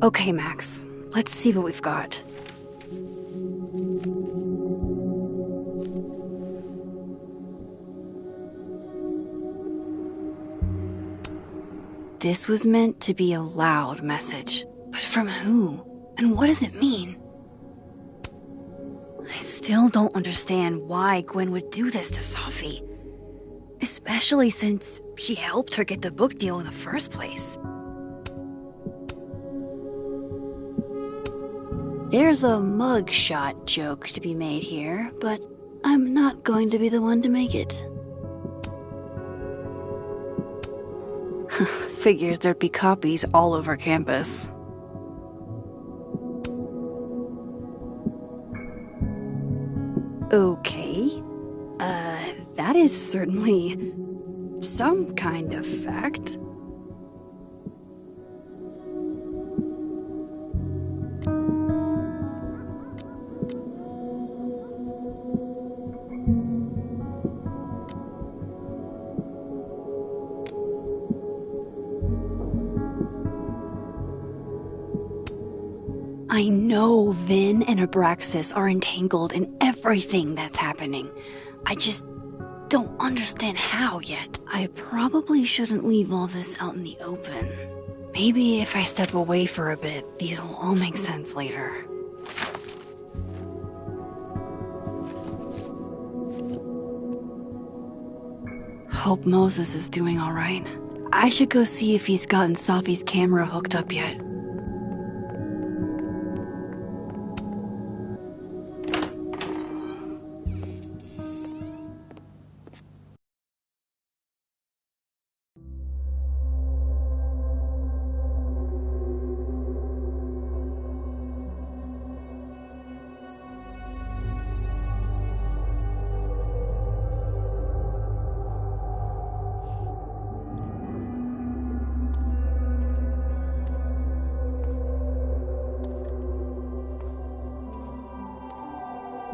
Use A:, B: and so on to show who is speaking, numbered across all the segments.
A: Okay, Max. Let's see what we've got. This was meant to be a loud message. But from who? And what does it mean? I still don't understand why Gwen would do this to Sophie. Especially since she helped her get the book deal in the first place. There's a mugshot joke to be made here, but I'm not going to be the one to make it. Figures there'd be copies all over campus. Okay. That is certainly some kind of fact. I know Vin and Abraxas are entangled in everything that's happening. I just don't understand how yet. I probably shouldn't leave all this out in the open. Maybe if I step away for a bit, these will all make sense later. Hope Moses is doing all right. I should go see if he's gotten Sophie's camera hooked up yet.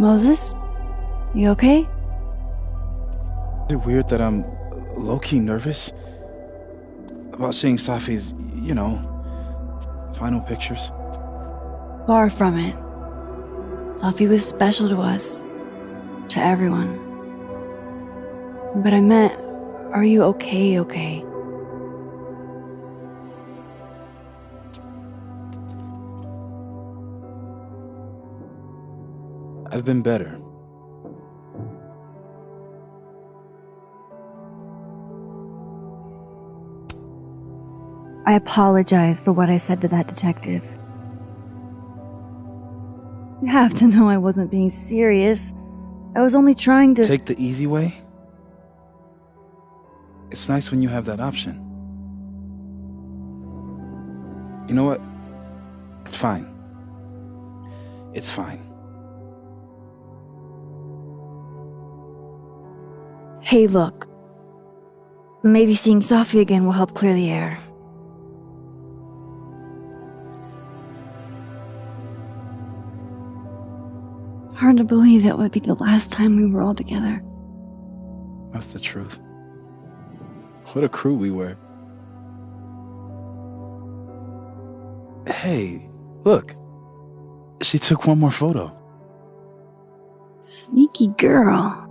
A: Moses? You okay?
B: Is it weird that I'm low-key nervous about seeing Safi's, final pictures?
A: Far from it. Sophie was special to us. To everyone. But I meant, are you okay?
B: I've been better.
A: I apologize for what I said to that detective. You have to know I wasn't being serious. I was only trying to...
B: Take the easy way? It's nice when you have that option. You know what? It's fine. It's fine.
A: Hey, look. Maybe seeing Sophie again will help clear the air. Hard to believe that would be the last time we were all together.
B: That's the truth. What a crew we were. Hey, look. She took one more photo.
A: Sneaky girl.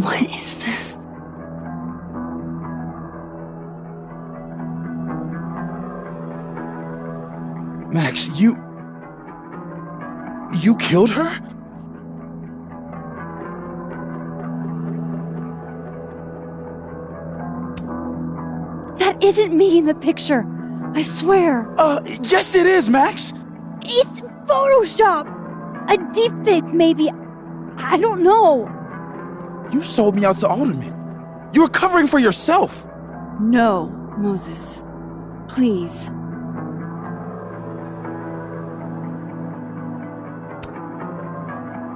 A: What is this?
B: Max, you killed her?
A: That isn't me in the picture. I swear.
B: Yes it is, Max.
A: It's Photoshop. A deepfake, maybe. I don't know.
B: You sold me out to Alderman. You were covering for yourself.
A: No, Moses. Please.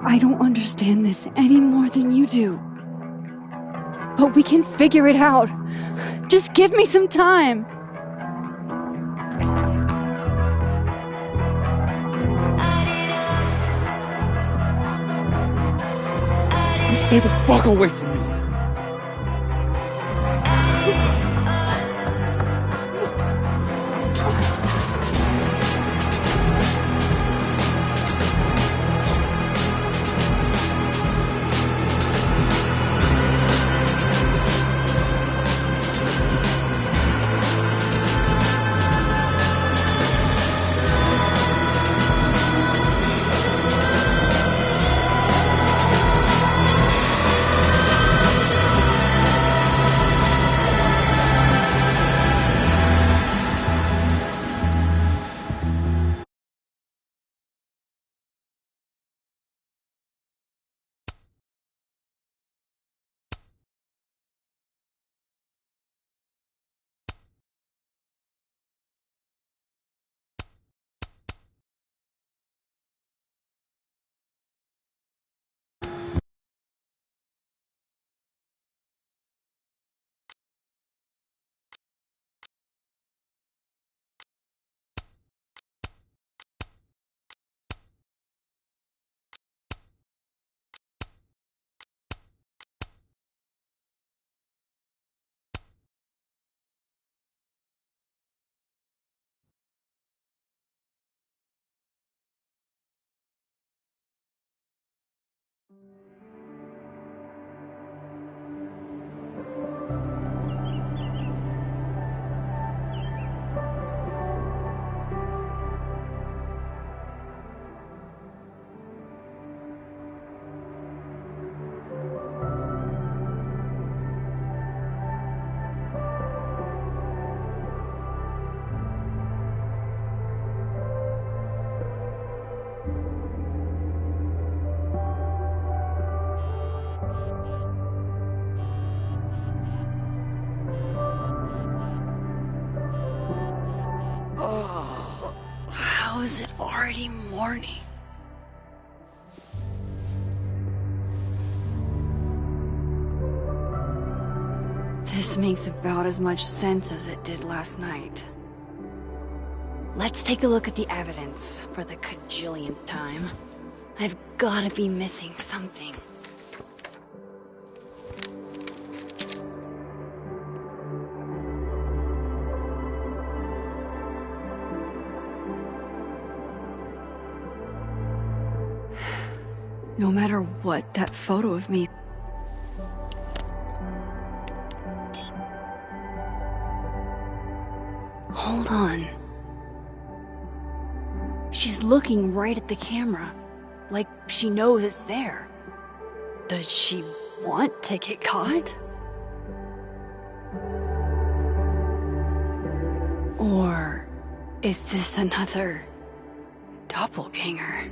A: I don't understand this any more than you do. But we can figure it out. Just give me some time.
B: Stay the fuck away from me.
A: How is it already morning? This makes about as much sense as it did last night. Let's take a look at the evidence for the cajillionth time. I've gotta be missing something. No matter what, that photo of me... Hold on. She's looking right at the camera, like she knows it's there. Does she want to get caught? Or is this another doppelganger?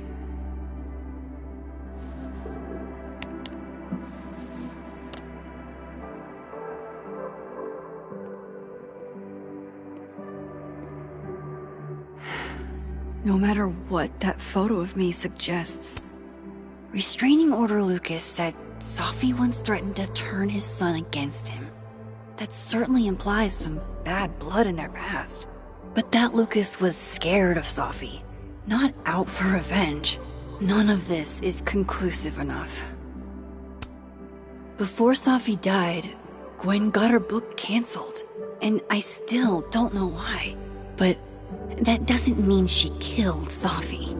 A: No matter what that photo of me suggests. Restraining Order Lucas said Safi once threatened to turn his son against him. That certainly implies some bad blood in their past. But that Lucas was scared of Safi, not out for revenge. None of this is conclusive enough. Before Safi died, Gwen got her book canceled, and I still don't know why. But that doesn't mean she killed Safi.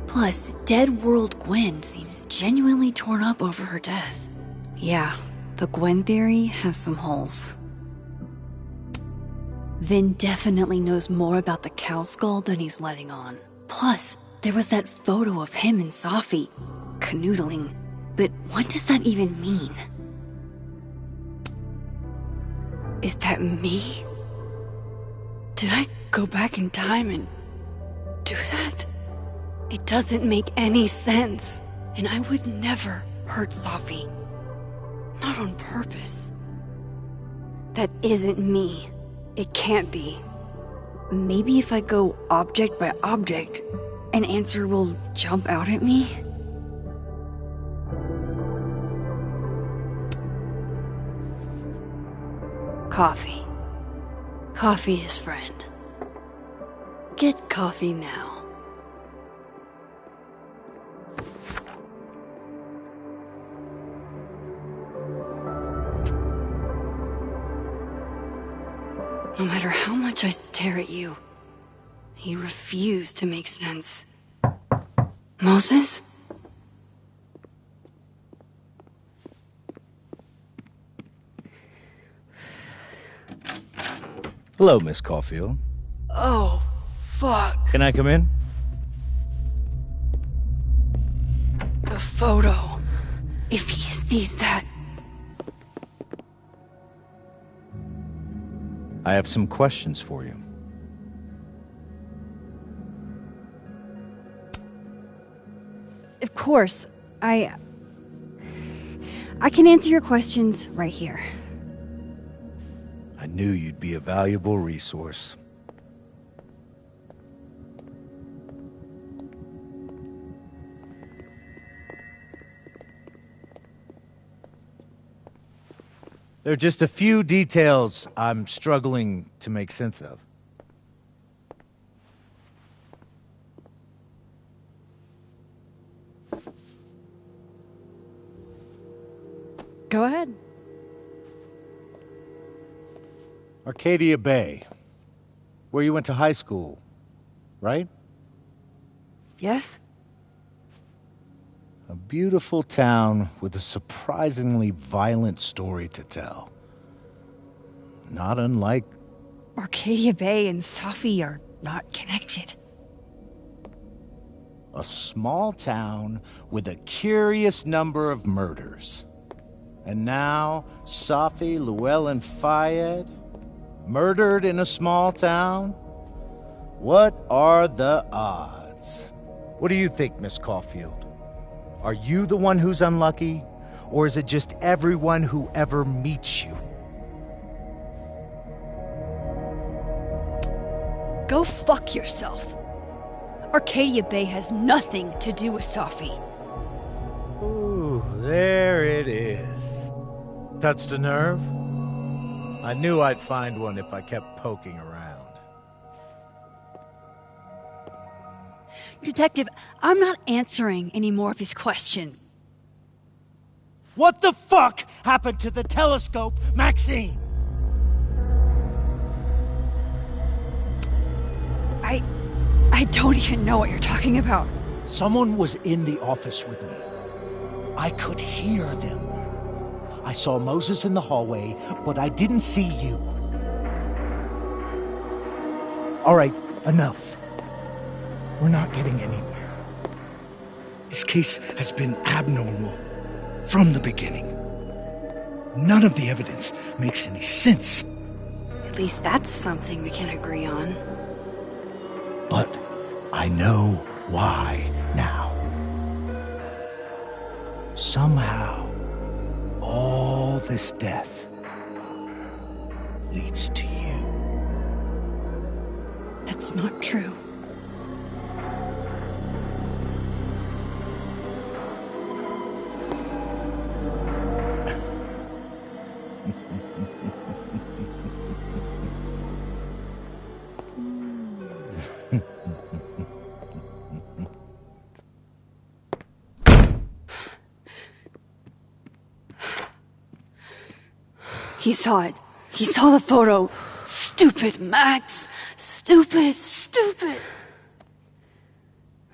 A: Plus, Dead World Gwen seems genuinely torn up over her death. Yeah, the Gwen theory has some holes. Vin definitely knows more about the cow skull than he's letting on. Plus, there was that photo of him and Safi canoodling. But what does that even mean? Is that me? Did I go back in time and do that? It doesn't make any sense. And I would never hurt Safi. Not on purpose. That isn't me. It can't be. Maybe if I go object by object, an answer will jump out at me? Coffee. Coffee is friend. Get coffee now. No matter how much I stare at you, he refused to make sense. Moses?
C: Hello, Miss Caulfield.
A: Oh, fuck.
C: Can I come in?
A: The photo. If he sees that...
C: I have some questions for you.
A: Of course. I can answer your questions right here.
C: I knew you'd be a valuable resource. There are just a few details I'm struggling to make sense of.
A: Go ahead.
C: Arcadia Bay, where you went to high school, right?
A: Yes?
C: A beautiful town with a surprisingly violent story to tell. Not unlike...
A: Arcadia Bay and Safi are not connected.
C: a small town with a curious number of murders. And now, Safi, Llewellyn Fayed, murdered in a small town? What are the odds? What do you think, Miss Caulfield? Are you the one who's unlucky, or is it just everyone who ever meets you?
A: Go fuck yourself. Arcadia Bay has nothing to do with Safi.
C: Ooh, there it is. Touched a nerve? I knew I'd find one if I kept poking around.
A: Detective, I'm not answering any more of his questions.
C: What the fuck happened to the telescope, Maxine?
A: I don't even know what you're talking about.
C: Someone was in the office with me. I could hear them. I saw Moses in the hallway, but I didn't see you. All right, enough. We're not getting anywhere.
D: This case has been abnormal from the beginning. None of the evidence makes any sense.
A: At least that's something we can agree on.
C: But I know why now. Somehow, all this death leads to you.
A: That's not true. He saw it. He saw the photo. Stupid, Max. Stupid, stupid.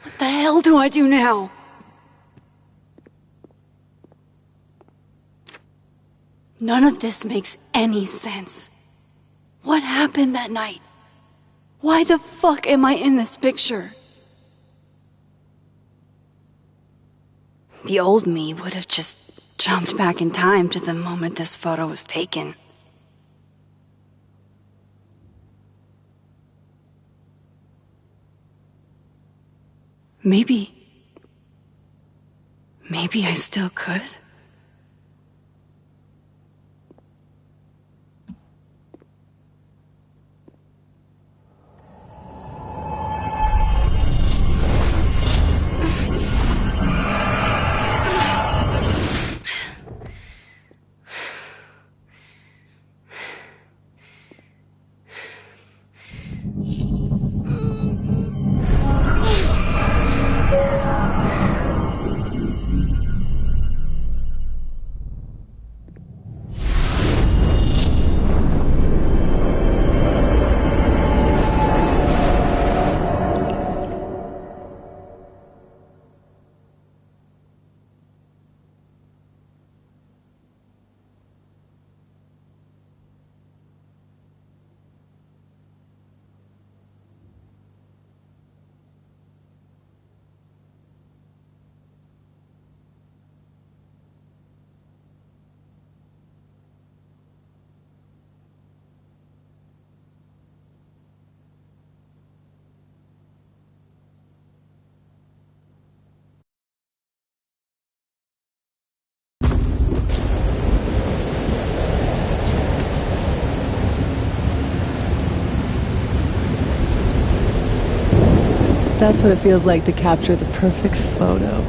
A: What the hell do I do now? None of this makes any sense. What happened that night? Why the fuck am I in this picture? The old me would have just jumped back in time to the moment this photo was taken. Maybe I still could.
E: That's what it feels like to capture the perfect photo.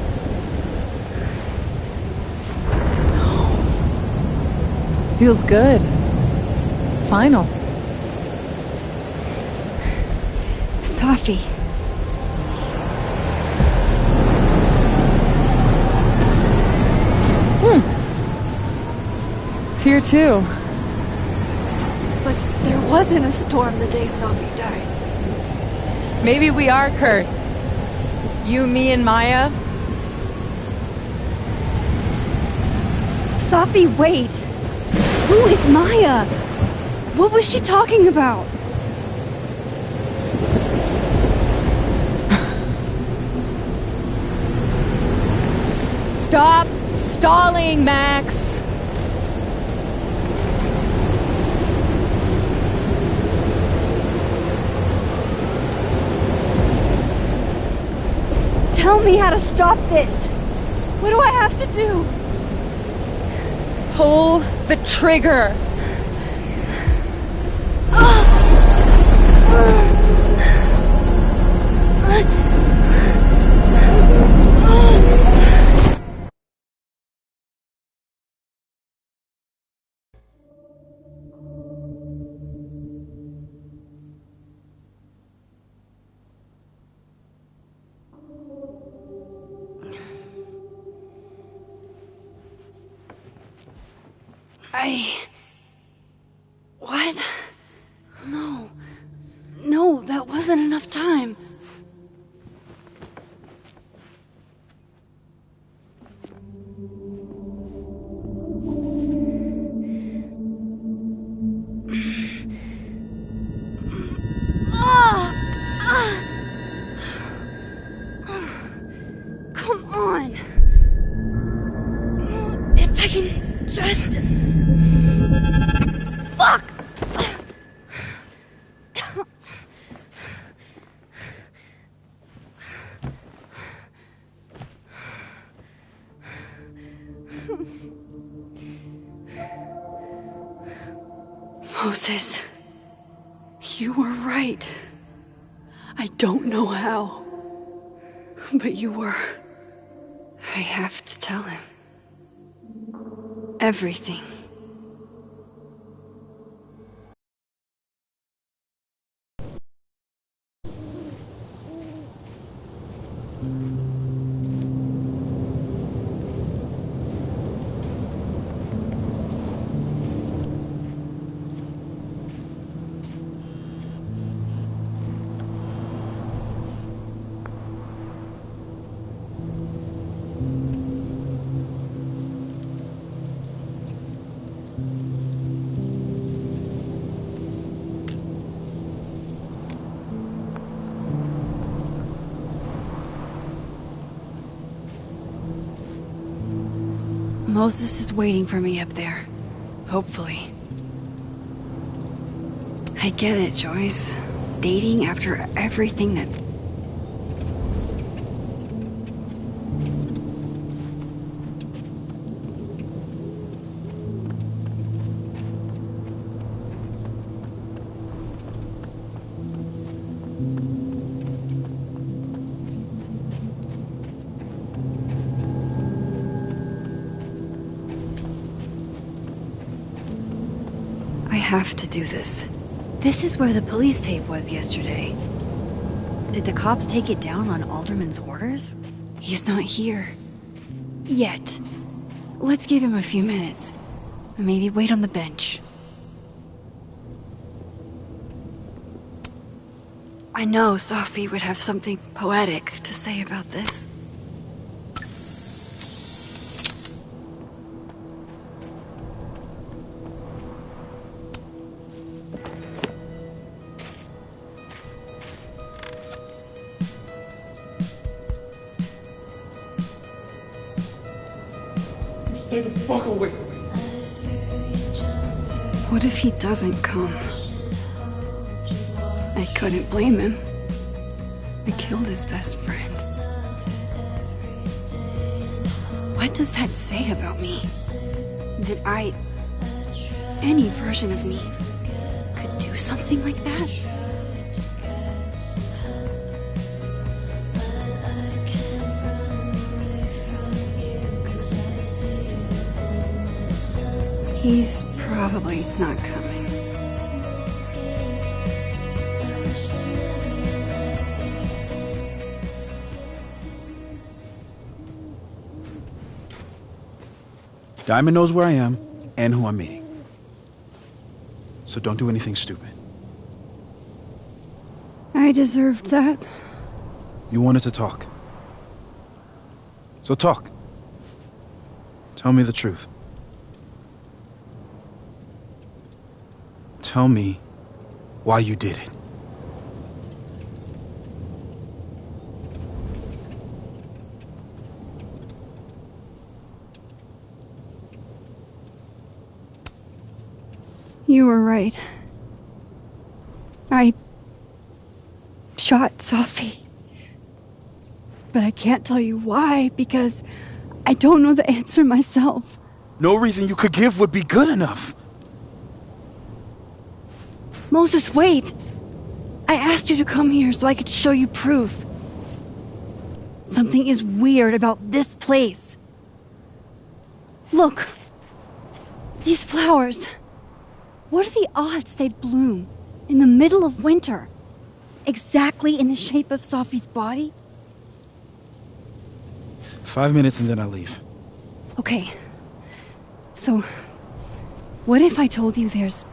E: Feels good. Final.
A: Sophie.
E: It's here too.
F: But there wasn't a storm the day Sophie died.
E: Maybe we are cursed. You, me, and Maya.
A: Sophie, wait! Who is Maya? What was she talking about?
E: Stop stalling, Max!
A: Tell me how to stop this! What do I have to do?
E: Pull the trigger!
A: What? No. No, that wasn't enough time. Come on. If I can just... Fuck! Moses, you were right. I don't know how, but you were. I have to tell him. Everything. Moses is waiting for me up there. Hopefully. I get it, Joyce. Dating after everything that's... I have to do this. This is where the police tape was yesterday. Did the cops take it down on Alderman's orders? He's not here. Yet. Let's give him a few minutes. Maybe wait on the bench. I know Sophie would have something poetic to say about this.
D: Stay the fuck away from me.
A: What if he doesn't come? I couldn't blame him. I killed his best friend. What does that say about me? That any version of me, could do something like that? He's probably not coming.
B: Diamond knows where I am and who I'm meeting. So don't do anything stupid.
A: I deserved that.
B: You wanted to talk. So talk. Tell me the truth. Tell me why you did it.
A: You were right. I shot Sophie. But I can't tell you why, because I don't know the answer myself.
B: No reason you could give would be good enough.
A: Moses, wait! I asked you to come here so I could show you proof. Something is weird about this place. Look. These flowers. What are the odds they'd bloom in the middle of winter? Exactly in the shape of Sophie's body?
B: 5 minutes and then I leave.
A: Okay. So, what if I told you there's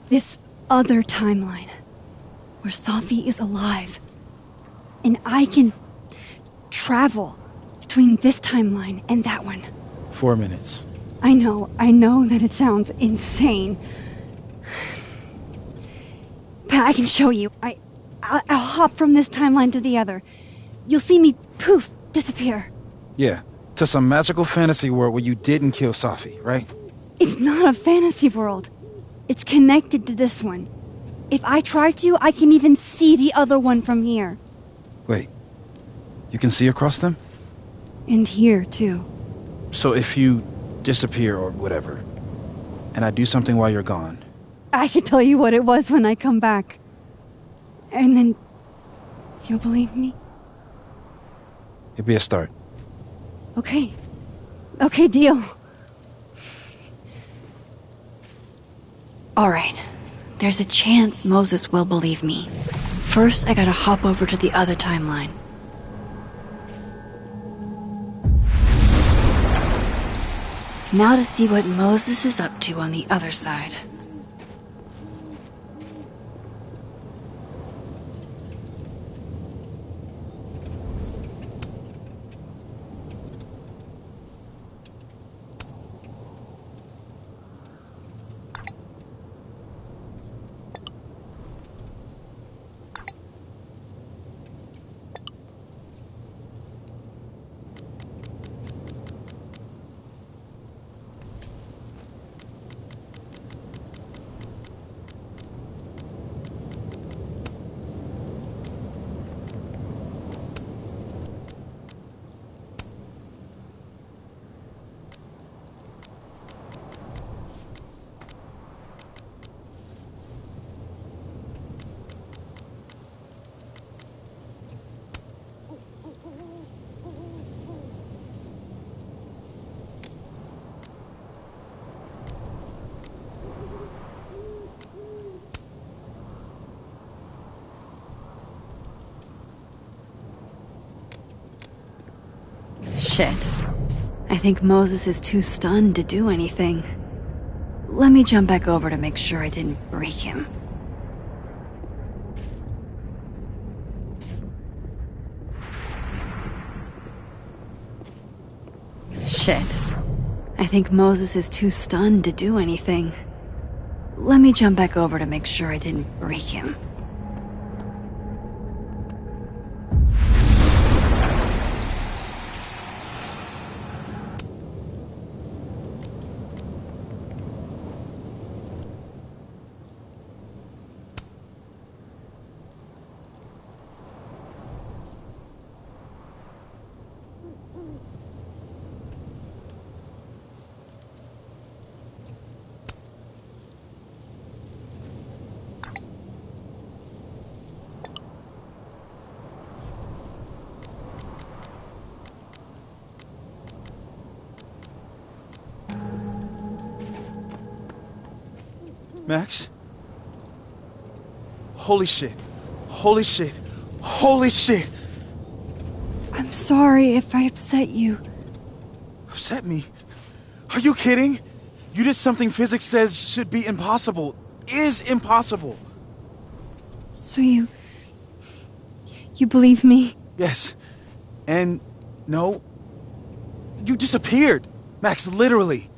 A: this other timeline where Sophie is alive and I can travel between this timeline and that one?
B: 4 minutes.
A: I know that it sounds insane. But I can show you. I'll hop from this timeline to the other. You'll see me, poof, disappear.
B: Yeah, to some magical fantasy world where you didn't kill Sophie, right?
A: It's not a fantasy world. It's connected to this one. If I try to, I can even see the other one from here.
B: Wait, you can see across them?
A: And here, too.
B: So if you disappear or whatever, and I do something while you're gone...
A: I can tell you what it was when I come back. And then... you'll believe me?
B: It'd be a start.
A: Okay. Okay, deal. Alright. There's a chance Moses will believe me. First, I gotta hop over to the other timeline. Now to see what Moses is up to on the other side. Shit. I think Moses is too stunned to do anything. Let me jump back over to make sure I didn't break him. Shit. I think Moses is too stunned to do anything. Let me jump back over to make sure I didn't break him.
B: Max? Holy shit. Holy shit. Holy shit!
A: I'm sorry if I upset you.
B: Upset me? Are you kidding? You did something physics says should be impossible. Is impossible.
A: So you believe me?
B: Yes. And no. You disappeared. Max, literally.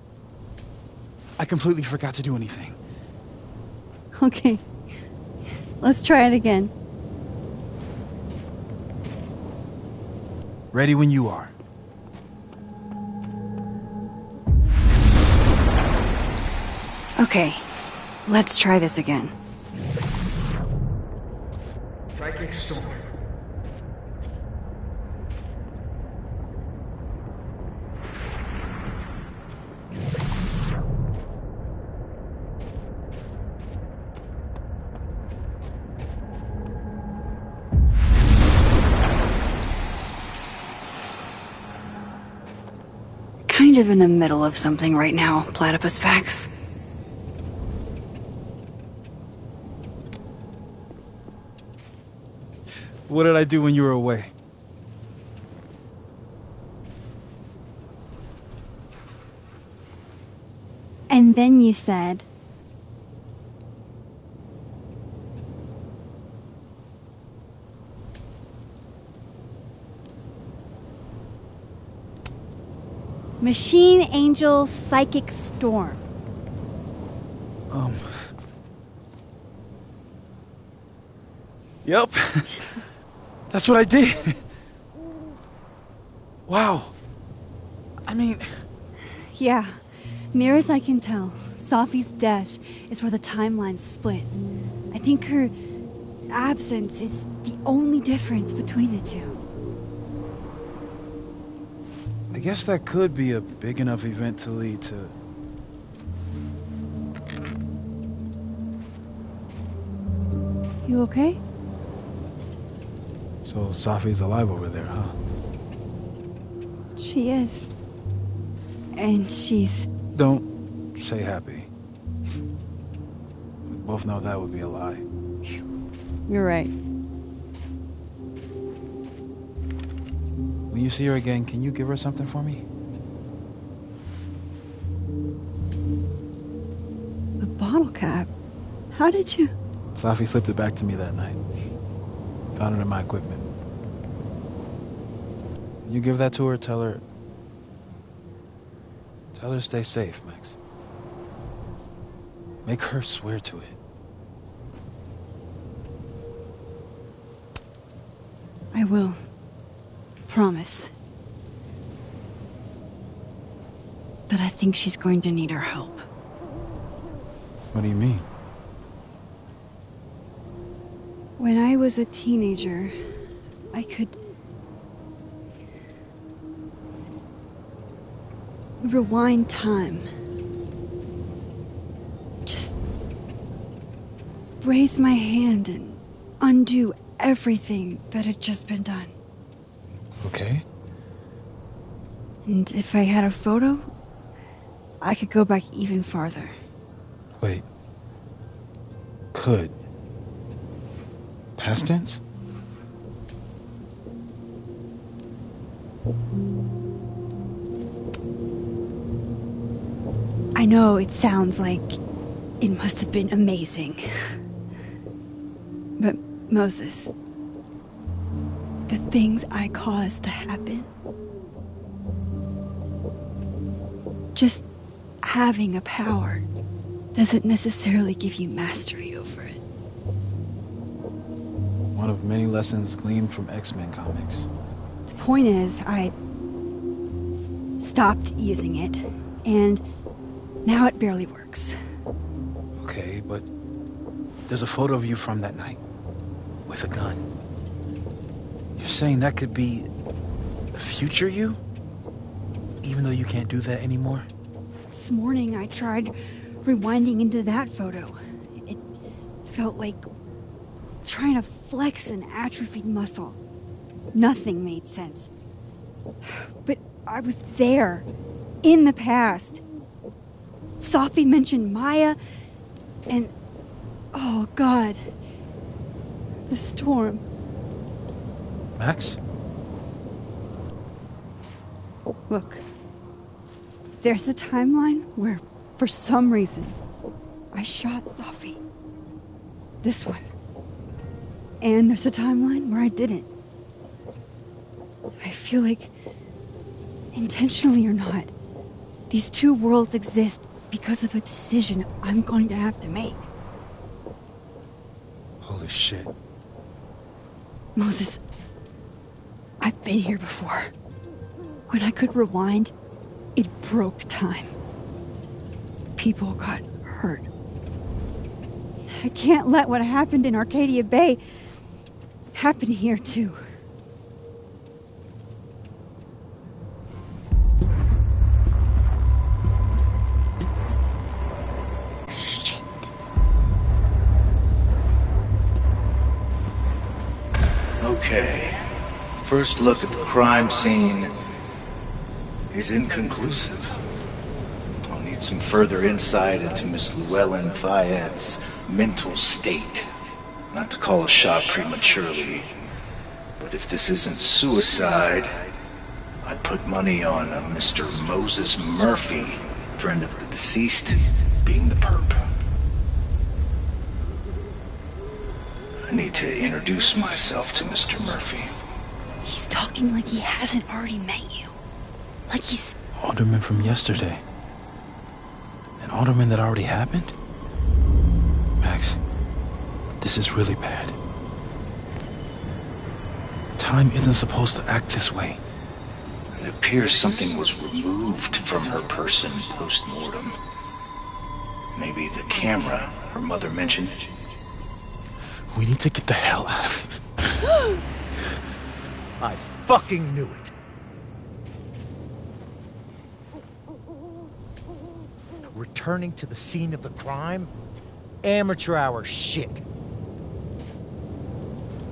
B: I completely forgot to do anything.
A: Okay. Let's try it again.
B: Ready when you are.
A: Okay. Let's try this again.
G: Psychic storm.
A: Kind of in the middle of something right now, Platypus Facts.
B: What did I do when you were away?
A: And then you said... Machine Angel Psychic Storm.
B: Yep. That's what I did. Wow. I mean...
A: Yeah, near as I can tell, Sophie's death is where the timelines split. I think her absence is the only difference between the two.
B: I guess that could be a big enough event to lead to...
A: You okay?
B: So Sophie's alive over there, huh?
A: She is. And she's...
B: Don't say happy. We both know that would be a lie.
A: You're right.
B: When you see her again, can you give her something for me?
A: The bottle cap? How did you...
B: Sophie slipped it back to me that night. Found it in my equipment. When you give that to her, tell her to stay safe, Max. Make her swear to it.
A: I will. Promise. But I think she's going to need our help.
B: What do you mean?
A: When I was a teenager, I could... rewind time. Just... raise my hand and undo everything that had just been done.
B: Okay.
A: And if I had a photo, I could go back even farther.
B: Wait. Could. Past tense?
A: I know it sounds like it must have been amazing. But Moses, the things I caused to happen, just having a power doesn't necessarily give you mastery over it.
B: One of many lessons gleaned from X-Men comics.
A: The point is, I stopped using it, and now it barely works.
B: Okay, but there's a photo of you from that night. With a gun. You're saying that could be a future you? Even though you can't do that anymore?
A: This morning I tried rewinding into that photo. It felt like trying to flex an atrophied muscle. Nothing made sense. But I was there, in the past. Sophie mentioned Maya,
F: And... oh, God. The storm.
B: Max?
F: Look. There's a timeline where, for some reason, I shot Sophie. This one. And there's a timeline where I didn't. I feel like, intentionally or not, these two worlds exist because of a decision I'm going to have to make.
B: Holy shit.
F: Moses, I've been here before. When I could rewind, it broke time. People got hurt. I can't let what happened in Arcadia Bay happen here too.
A: Shit.
C: Okay. First look at the crime scene is inconclusive. I'll need some further insight into Miss Llewellyn Fayette's mental state. Not to call a shot prematurely, but if this isn't suicide, I'd put money on a Mr. Moses Murphy, friend of the deceased, being the perp. I need to introduce myself to Mr. Murphy.
A: He's talking like he hasn't already met you. Like he's...
B: Alderman from yesterday. An alderman that already happened? Max, this is really bad. Time isn't supposed to act this way.
C: It appears something was removed from her person post-mortem. Maybe the camera her mother mentioned.
B: We need to get the hell out of here.
D: I fucking knew it. Returning to the scene of the crime? Amateur hour shit.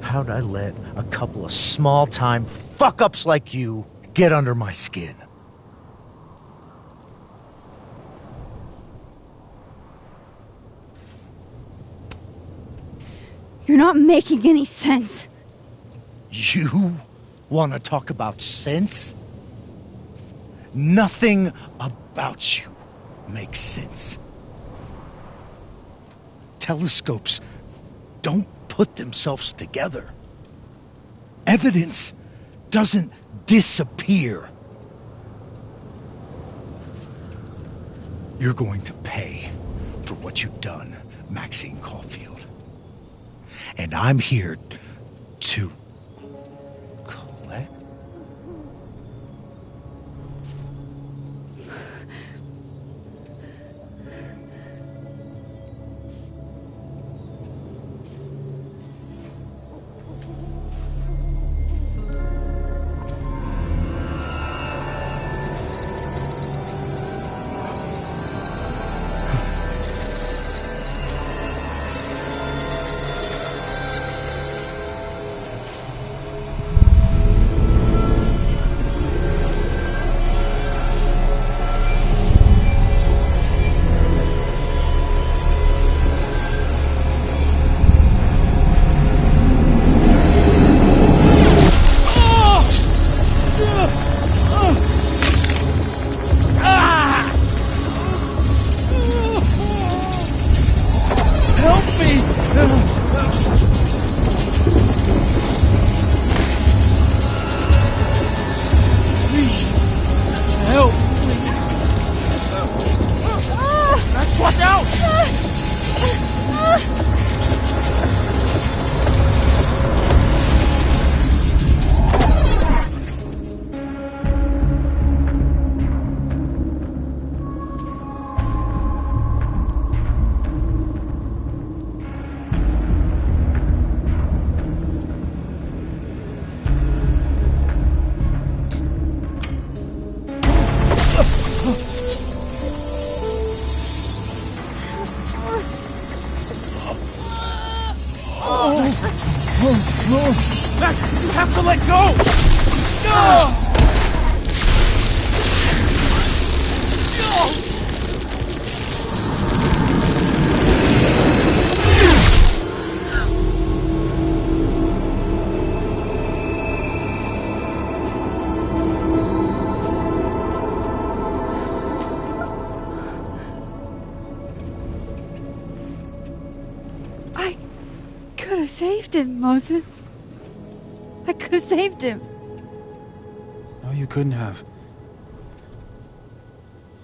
D: How'd I let a couple of small-time fuck-ups like you get under my skin?
F: You're not making any sense.
D: You want to talk about sense? Nothing about you makes sense. Telescopes don't put themselves together. Evidence doesn't disappear. You're going to pay for what you've done, Maxine Caulfield. And I'm here to collect.
B: Max, you have to let go!
F: could have saved him, Moses. I could have saved him.
B: No, you couldn't have.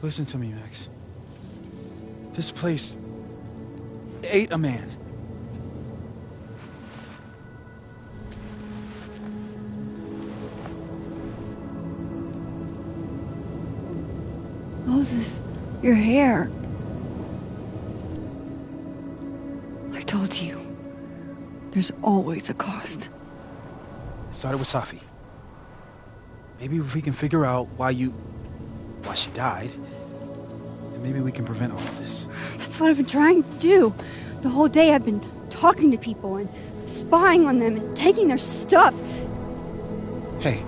B: Listen to me, Max. This place ate a man.
F: Moses, your hair. I told you. There's always a cost.
B: It started with Safi. Maybe if we can figure out why she died, then maybe we can prevent all of this.
F: That's what I've been trying to do. The whole day I've been talking to people and spying on them and taking their stuff.
B: Hey,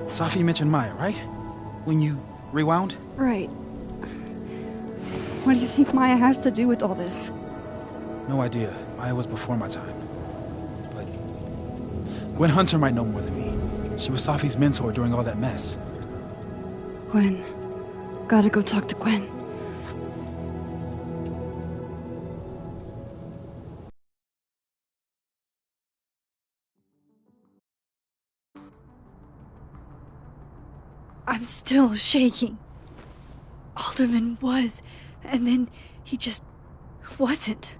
B: Safi mentioned Maya, right? When you rewound?
F: Right. What do you think Maya has to do with all this?
B: No idea. Maya was before my time. But Gwen Hunter might know more than me. She was Safi's mentor during all that mess.
F: Gwen. Gotta go talk to Gwen. I'm still shaking. Alderman was, and then he just wasn't.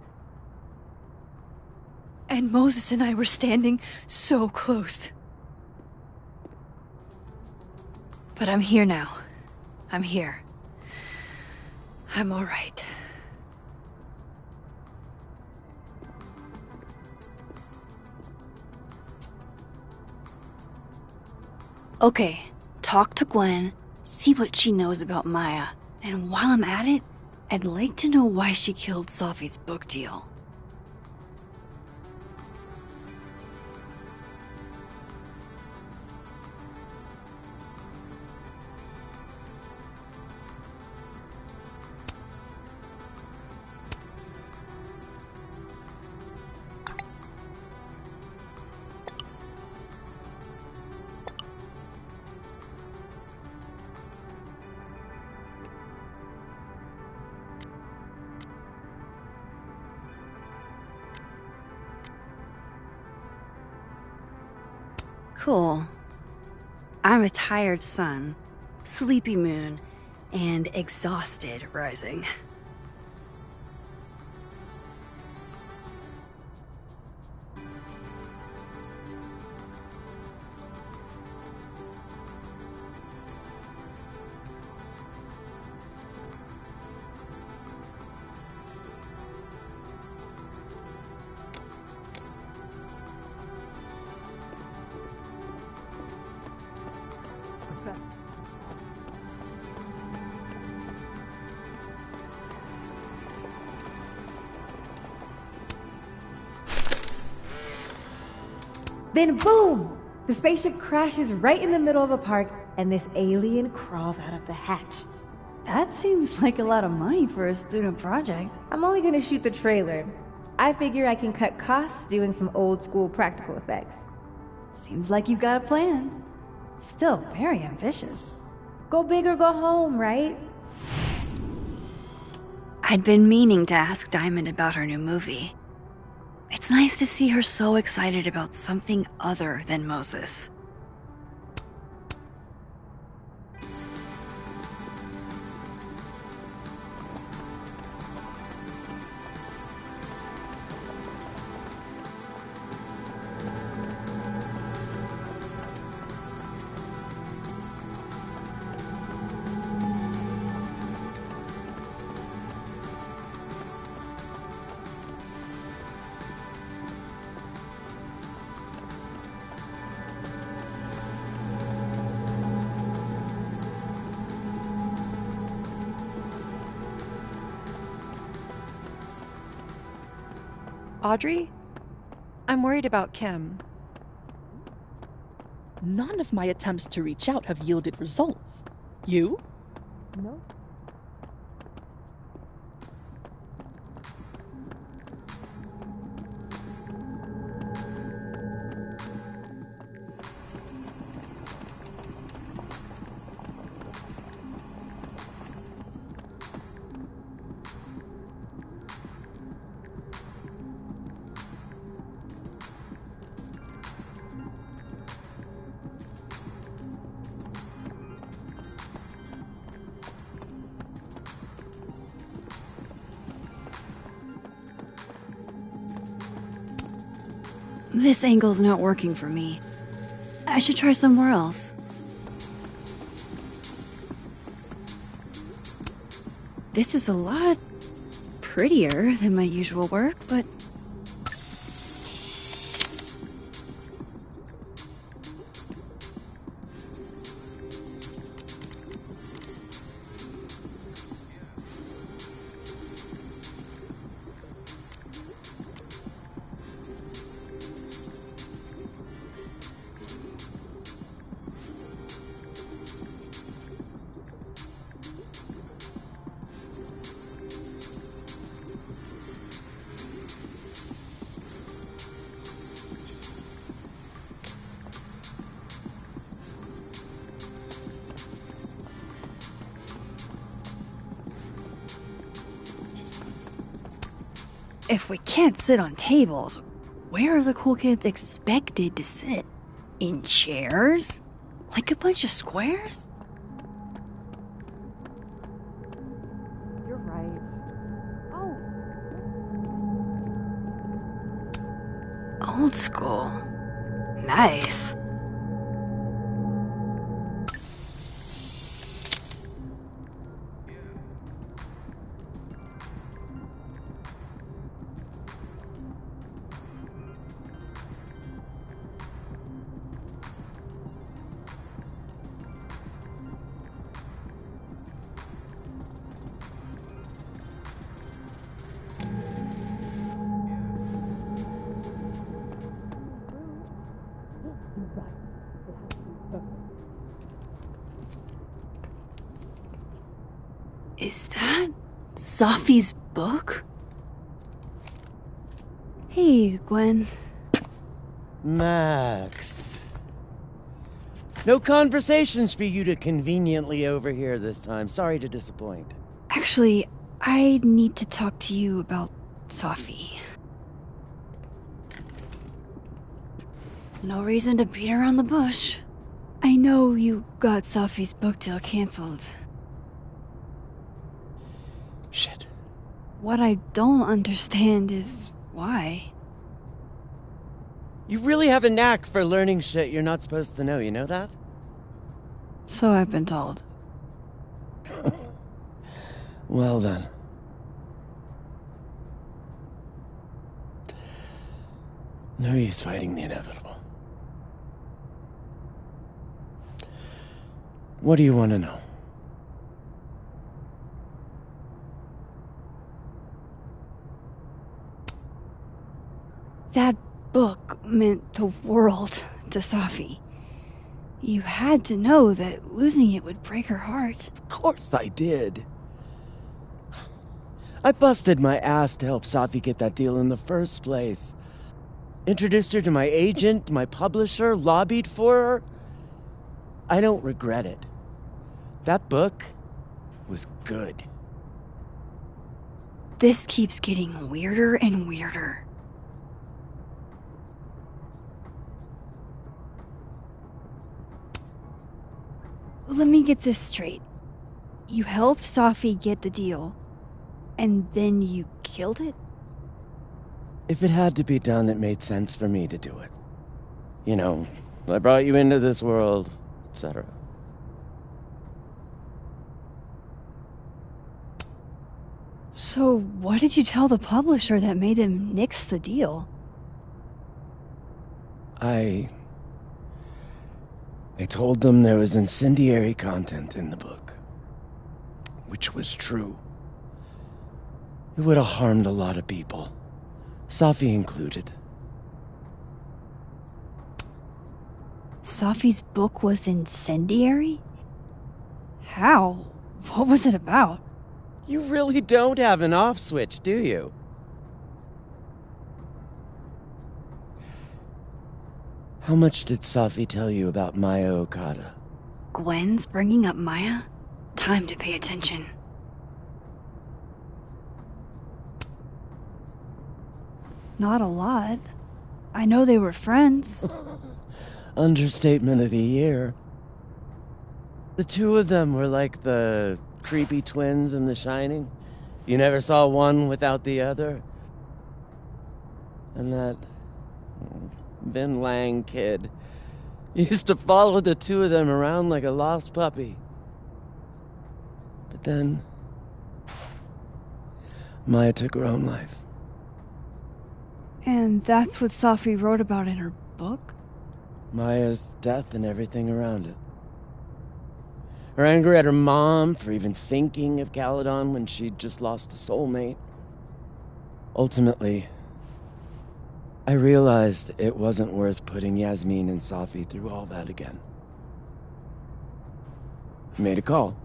F: And Moses and I were standing so close. But I'm here now. I'm here. I'm all right.
A: Okay, talk to Gwen, see what she knows about Maya, and while I'm at it, I'd like to know why she killed Safi's book deal. Cool. I'm a tired sun, sleepy moon, and exhausted rising.
H: Then boom! The spaceship crashes right in the middle of a park, and this alien crawls out of the hatch.
F: That seems like a lot of money for a student project.
H: I'm only gonna shoot the trailer. I figure I can cut costs doing some old school practical effects.
F: Seems like you've got a plan. Still very ambitious.
H: Go big or go home, right?
A: I'd been meaning to ask Diamond about her new movie. It's nice to see her so excited about something other than Moses.
I: Audrey? I'm worried about Kim.
J: None of my attempts to reach out have yielded results. You?
H: No.
A: This angle's not working for me. I should try somewhere else. This is a lot prettier than my usual work, but... If we can't sit on tables, where are the cool kids expected to sit? In chairs? Like a bunch of squares?
I: You're right. Oh.
A: Old school. Nice. Is that Sophie's book? Hey, Gwen.
K: Max. No conversations for you to conveniently overhear this time. Sorry to disappoint.
A: Actually, I need to talk to you about Sophie. No reason to beat around the bush. I know you got Sophie's book deal canceled.
K: Shit.
A: What I don't understand is why.
K: You really have a knack for learning shit you're not supposed to know, you know that?
A: So I've been told.
K: Well then. No use fighting the inevitable. What do you want to know?
A: That book meant the world to Sophie. You had to know that losing it would break her heart.
K: Of course I did. I busted my ass to help Sophie get that deal in the first place. Introduced her to my agent, my publisher, lobbied for her. I don't regret it. That book was good.
A: This keeps getting weirder and weirder. Let me get this straight. You helped Sophie get the deal, and then you killed it?
K: If it had to be done, it made sense for me to do it. You know, I brought you into this world, etc.
A: So, what did you tell the publisher that made them nix the deal?
K: I told them there was incendiary content in the book. Which was true. It would have harmed a lot of people. Sophie included.
A: Sophie's book was incendiary? How? What was it about?
K: You really don't have an off switch, do you? How much did Sophie tell you about Maya Okada?
A: Gwen's bringing up Maya? Time to pay attention. Not a lot. I know they were friends.
K: Understatement of the year. The two of them were like the creepy twins in The Shining. You never saw one without the other. And that Vin Lang, kid. Used to follow the two of them around like a lost puppy. But then, Maya took her own life.
F: And that's what Safi wrote about in her book?
K: Maya's death and everything around it. Her anger at her mom for even thinking of Caledon when she'd just lost a soulmate. Ultimately, I realized it wasn't worth putting Yasmin and Safi through all that again. I made a call.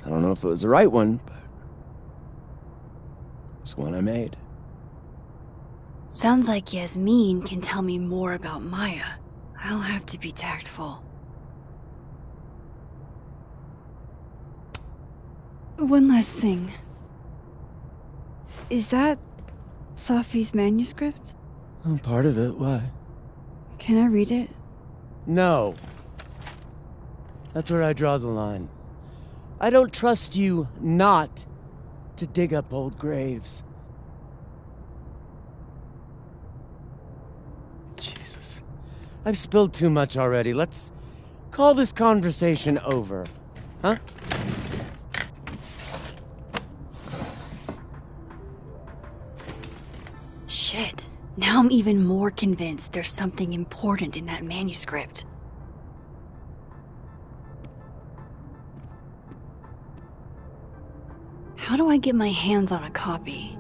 K: I don't know if it was the right one, but it was one I made.
A: Sounds like Yasmin can tell me more about Maya. I'll have to be tactful.
F: One last thing. Is that Safi's manuscript?
K: Oh, part of it. Why?
F: Can I read it?
K: No. That's where I draw the line. I don't trust you not to dig up old graves. Jesus. I've spilled too much already. Let's call this conversation over. Huh?
A: Shit. Now I'm even more convinced there's something important in that manuscript. How do I get my hands on a copy?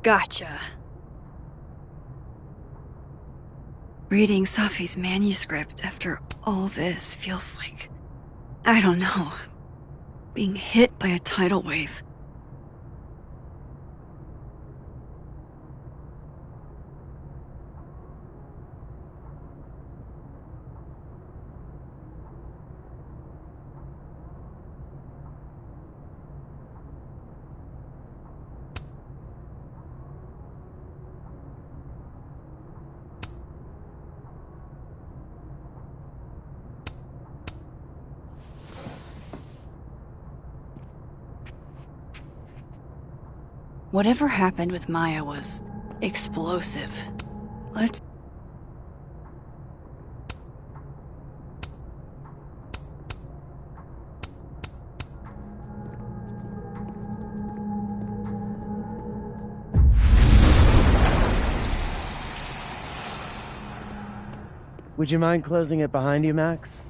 A: Gotcha. Reading Safi's manuscript after all this feels like, I don't know, being hit by a tidal wave. Whatever happened with Maya was explosive. Let's...
K: Would you mind closing it behind you, Max?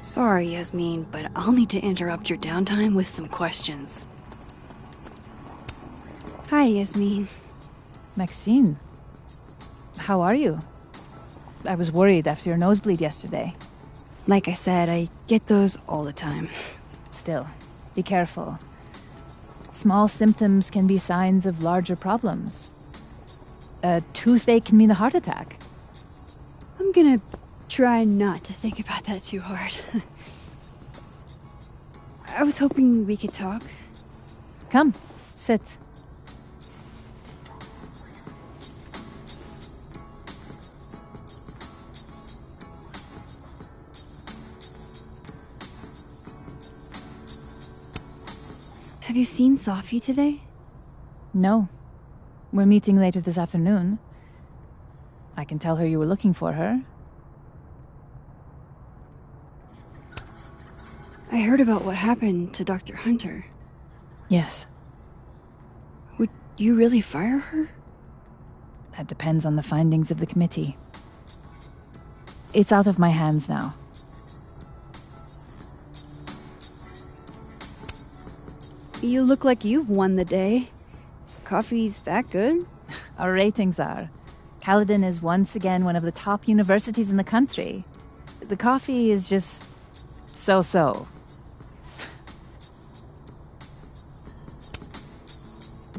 A: Sorry, Yasmin, but I'll need to interrupt your downtime with some questions.
F: Hi, Yasmin.
L: Maxine, how are you? I was worried after your nosebleed yesterday.
F: Like I said, I get those all the time.
L: Still, be careful. Small symptoms can be signs of larger problems. A toothache can mean a heart attack.
F: I'm gonna try not to think about that too hard. I was hoping we could talk.
L: Come, sit.
F: Have you seen Safi today?
L: No. We're meeting later this afternoon. I can tell her you were looking for her.
F: I heard about what happened to Dr. Hunter.
L: Yes.
F: you really fire her?
L: That depends on the findings of the committee. It's out of my hands now.
F: You look like you've won the day. Coffee's that good?
L: Our ratings are. Caledon is once again one of the top universities in the country. The coffee is just so-so.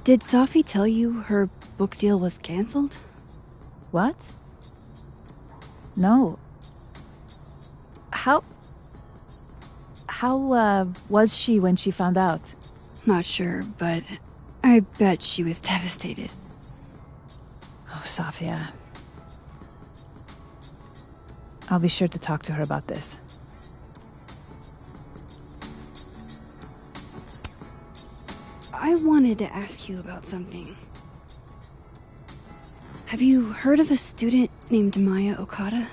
F: Did Sophie tell you her book deal was canceled?
L: What? No. How was she when she found out?
F: Not sure, but I bet she was devastated.
L: Oh, Sophia. I'll be sure to talk to her about this.
F: I wanted to ask you about something. Have you heard of a student named Maya Okada?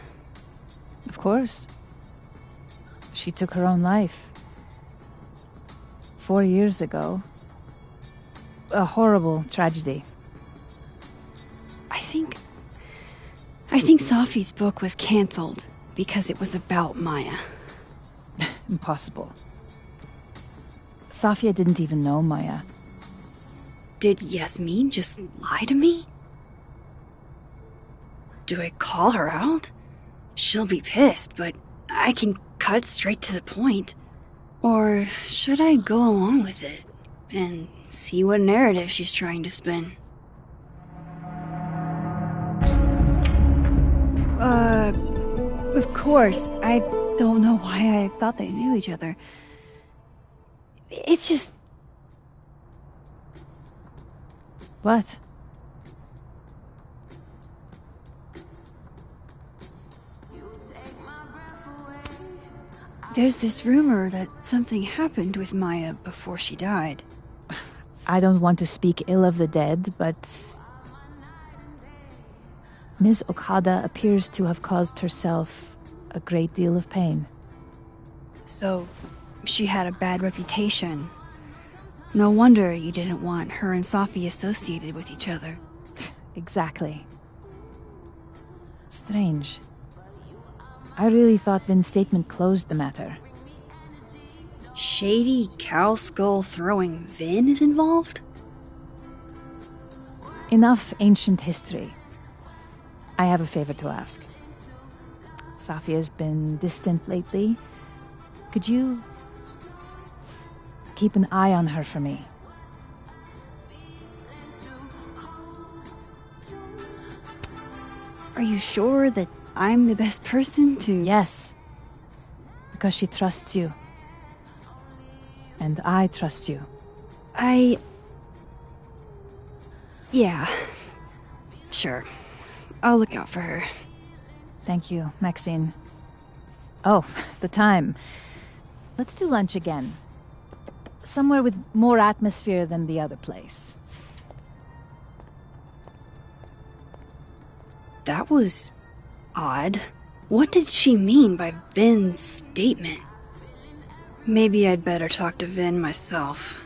L: Of course. She took her own life. 4 years ago. A horrible tragedy.
F: I think Sophie's book was canceled because it was about Maya.
L: Impossible. Sophia didn't even know Maya.
F: Did Yasmin just lie to me? Do I call her out? She'll be pissed, but I can cut straight to the point. Or should I go along with it and see what narrative she's trying to spin? Of course. I don't know why I thought they knew each other. It's just...
L: What?
F: There's this rumor that something happened with Maya before she died.
L: I don't want to speak ill of the dead, but... Ms. Okada appears to have caused herself a great deal of pain.
F: So, she had a bad reputation. No wonder you didn't want her and Sophie associated with each other.
L: Exactly. Strange. I really thought Vin's statement closed the matter.
F: Shady cow skull throwing Vin is involved?
L: Enough ancient history. I have a favor to ask. Sophia's been distant lately. Could you keep an eye on her for me?
F: Are you sure that I'm the best person to...
L: Yes. Because she trusts you. And I trust you.
F: Yeah. Sure. I'll look out for her.
L: Thank you, Maxine. Oh, the time. Let's do lunch again. Somewhere with more atmosphere than the other place.
F: That was... odd. What did she mean by Vin's statement? Maybe I'd better talk to Vin myself.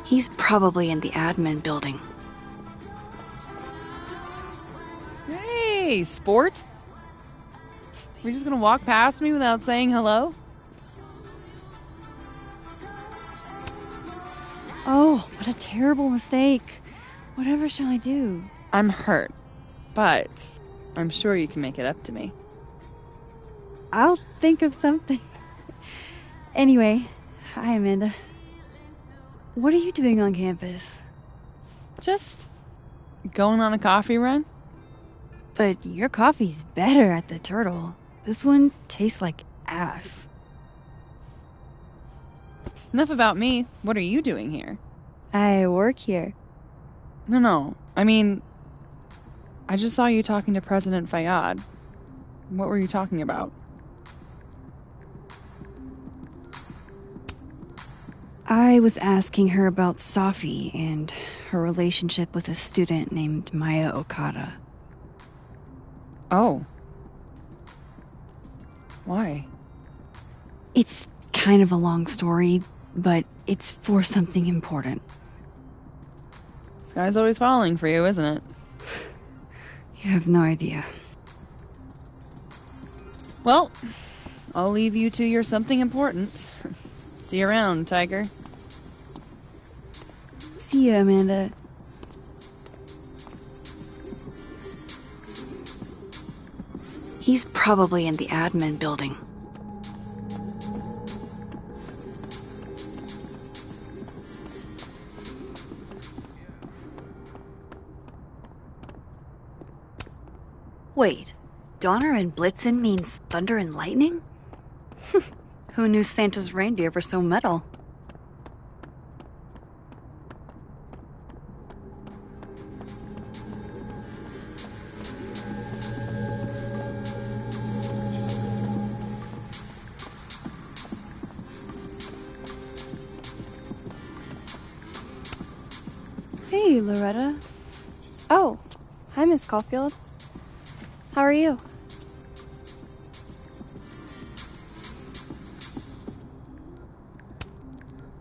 F: He's probably in the admin building.
E: Hey, sport? You're just gonna walk past me without saying hello?
F: Oh, what a terrible mistake. Whatever shall I do?
E: I'm hurt, but I'm sure you can make it up to me.
F: I'll think of something. Anyway, hi, Amanda. What are you doing on campus?
E: Just going on a coffee run.
F: But your coffee's better at the Turtle. This one tastes like ass.
E: Enough about me. What are you doing here?
F: I work here.
E: No. I mean, I just saw you talking to President Fayyad. What were you talking about?
F: I was asking her about Safi and her relationship with a student named Maya Okada.
E: Oh. Why?
F: It's kind of a long story, but it's for something important.
E: This guy's always falling for you, isn't it?
F: You have no idea.
E: Well, I'll leave you to your something important. See you around, Tiger.
F: See you, Amanda.
A: He's probably in the admin building. Wait, Donner and Blitzen means thunder and lightning? Who knew Santa's reindeer were so metal?
F: Hey, Loretta.
M: Oh, hi, Miss Caulfield. How are you?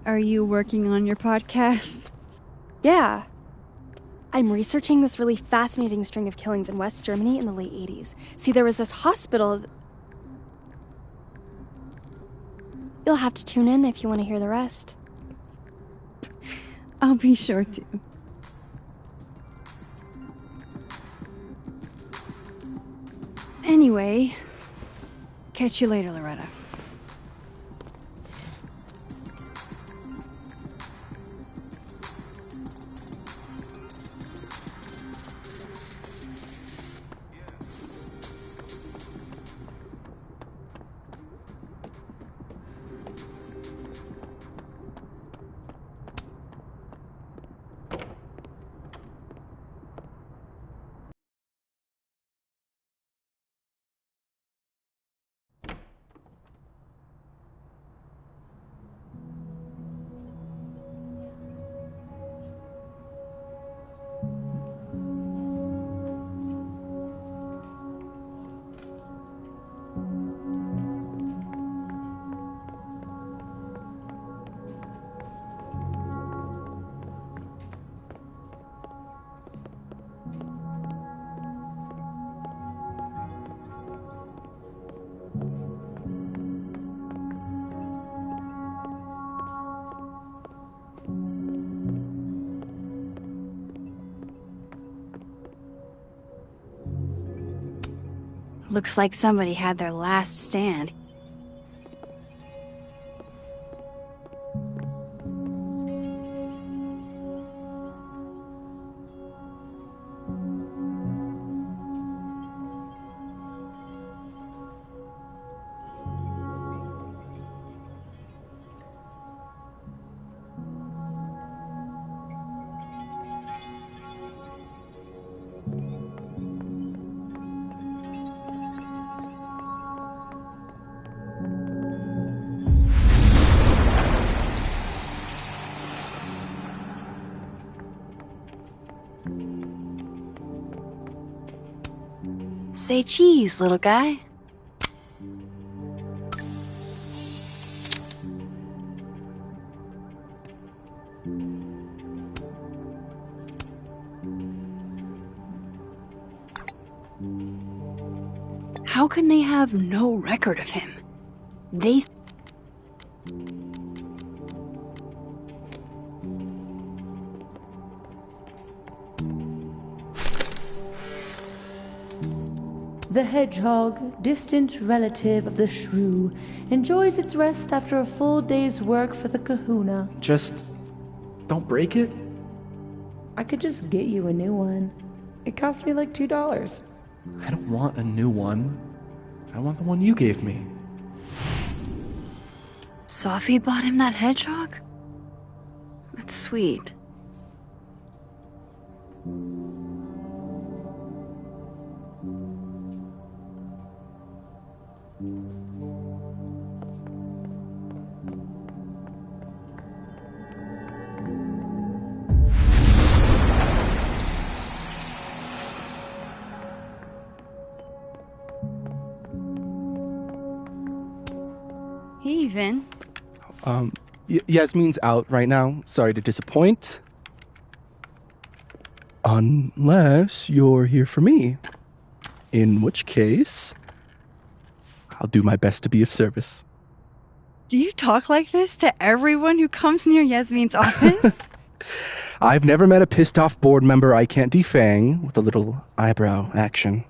F: Are you working on your podcast?
M: Yeah. I'm researching this really fascinating string of killings in West Germany in the late 80s. See, there was this hospital... You'll have to tune in if you want to hear the rest.
F: I'll be sure to. Anyway, catch you later, Loretta.
A: Looks like somebody had their last stand. Say cheese, little guy. How can they have no record of him? They...
N: The hedgehog, distant relative of the shrew, enjoys its rest after a full day's work for the kahuna.
G: Just don't break it?
N: I could just get you a new one. It cost me like $2.
G: I don't want a new one. I want the one you gave me.
A: Safi bought him that hedgehog? That's sweet. Hey, Vin.
O: Yasmin's out right now. Sorry to disappoint. Unless you're here for me. In which case, I'll do my best to be of service.
F: Do you talk like this to everyone who comes near Yasmin's office?
O: I've never met a pissed off board member I can't defang with a little eyebrow action.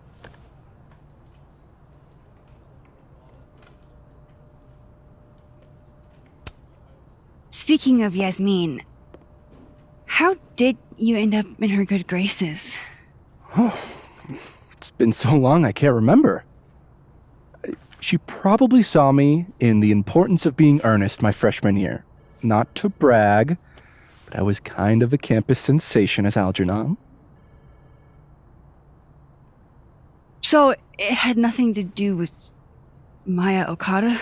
A: Speaking of Yasmin, how did you end up in her good graces?
O: Oh, it's been so long I can't remember. She probably saw me in The Importance of Being Earnest my freshman year. Not to brag, but I was kind of a campus sensation as Algernon.
A: So it had nothing to do with Maya Okada?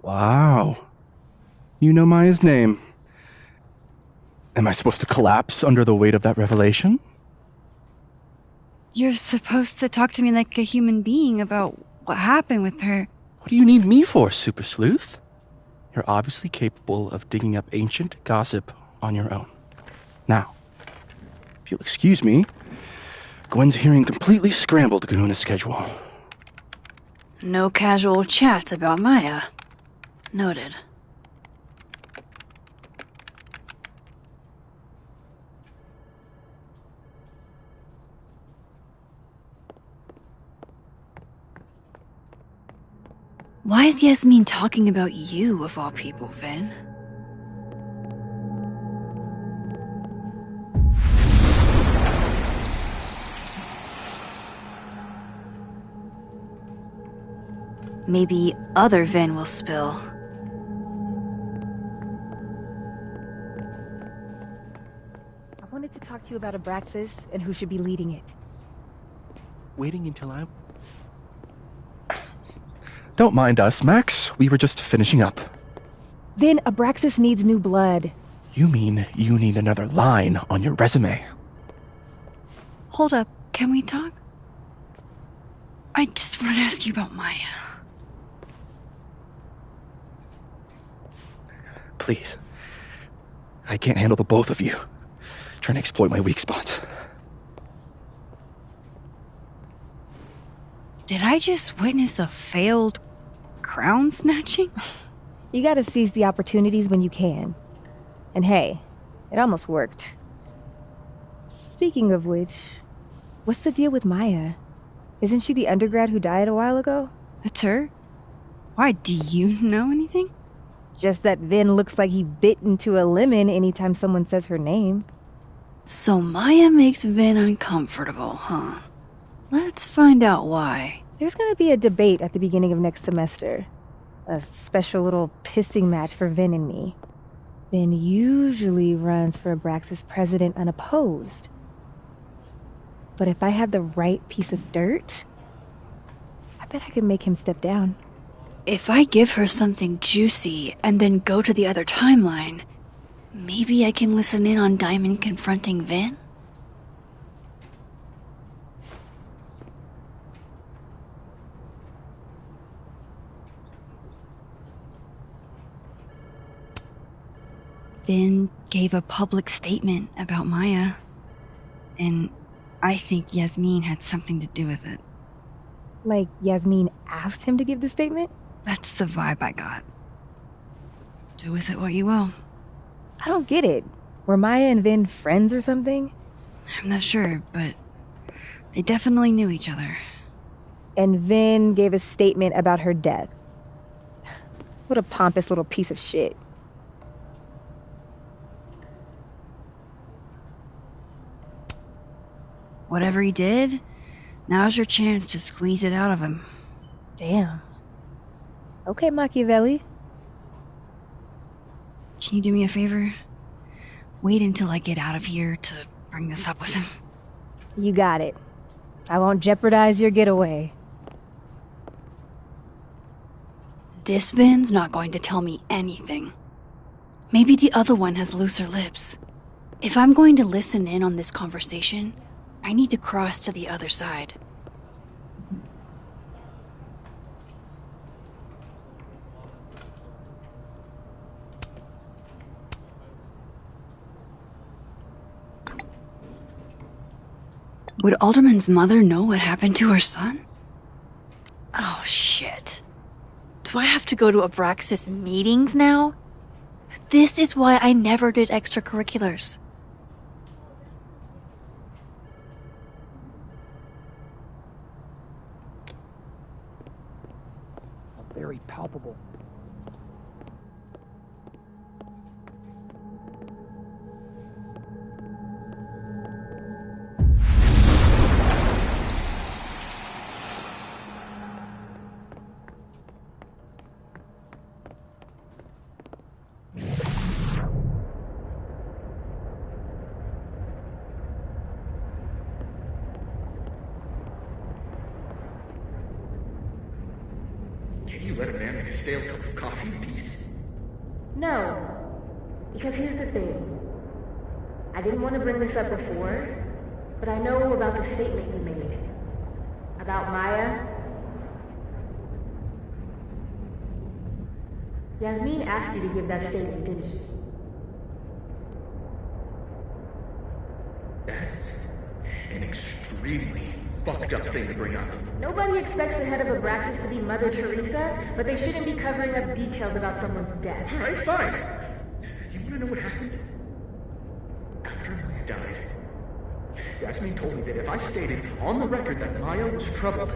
O: Wow. You know Maya's name. Am I supposed to collapse under the weight of that revelation?
A: You're supposed to talk to me like a human being about what happened with her.
O: What do you need me for, Super Sleuth? You're obviously capable of digging up ancient gossip on your own. Now, if you'll excuse me, Gwen's hearing completely scrambled Kahuna's schedule.
A: No casual chats about Maya. Noted. Why is Yasmin talking about you, of all people, Vin? Maybe other Vin will spill.
H: I wanted to talk to you about Abraxas and who should be leading it.
O: Waiting until I... Don't mind us, Max. We were just finishing up.
H: Then Abraxas needs new blood.
O: You mean you need another line on your resume?
A: Hold up, can we talk? I just want to ask you about Maya.
O: Please. I can't handle the both of you. Trying to exploit my weak spots.
A: Did I just witness a failed crown snatching?
H: You gotta seize the opportunities when you can. And hey, it almost worked. Speaking of which, what's the deal with Maya? Isn't she the undergrad who died a while ago?
A: That's her? Why, do you know anything?
H: Just that Vin looks like he bit into a lemon anytime someone says her name.
A: So Maya makes Vin uncomfortable, huh? Let's find out why.
H: There's gonna be a debate at the beginning of next semester. A special little pissing match for Vin and me. Vin usually runs for Abraxas president unopposed. But if I have the right piece of dirt, I bet I could make him step down.
A: If I give her something juicy and then go to the other timeline, maybe I can listen in on Diamond confronting Vin? Vin gave a public statement about Maya, and I think Yasmin had something to do with it.
H: Like Yasmin asked him to give the statement?
A: That's the vibe I got. Do with it what you will.
H: I don't get it. Were Maya and Vin friends or something?
A: I'm not sure, but they definitely knew each other.
H: And Vin gave a statement about her death. What a pompous little piece of shit.
A: Whatever he did, Now's your chance to squeeze it out of him.
H: Damn. Okay, Machiavelli.
A: Can you do me a favor? Wait until I get out of here to bring this up with him.
H: You got it. I won't jeopardize your getaway.
A: This Vin's not going to tell me anything. Maybe the other one has looser lips. If I'm going to listen in on this conversation, I need to cross to the other side. Would Alderman's mother know what happened to her son? Oh, shit. Do I have to go to Abraxas meetings now? This is why I never did extracurriculars.
G: Very palpable.
P: Can you let a man make a stale cup of coffee in peace?
H: No. Because here's the thing. I didn't want to bring this up before, but I know about the statement you made. About Maya. Yasmin asked you to give that statement, didn't she?
P: That's an extremely fucked up thing to bring up.
H: Nobody expects the head of Abraxas to be Mother Teresa, but they shouldn't be covering up details about someone's death.
P: Alright, fine. You wanna know what happened? After Maya died, Yasmin told me that if I stated on the record that Maya was troubled,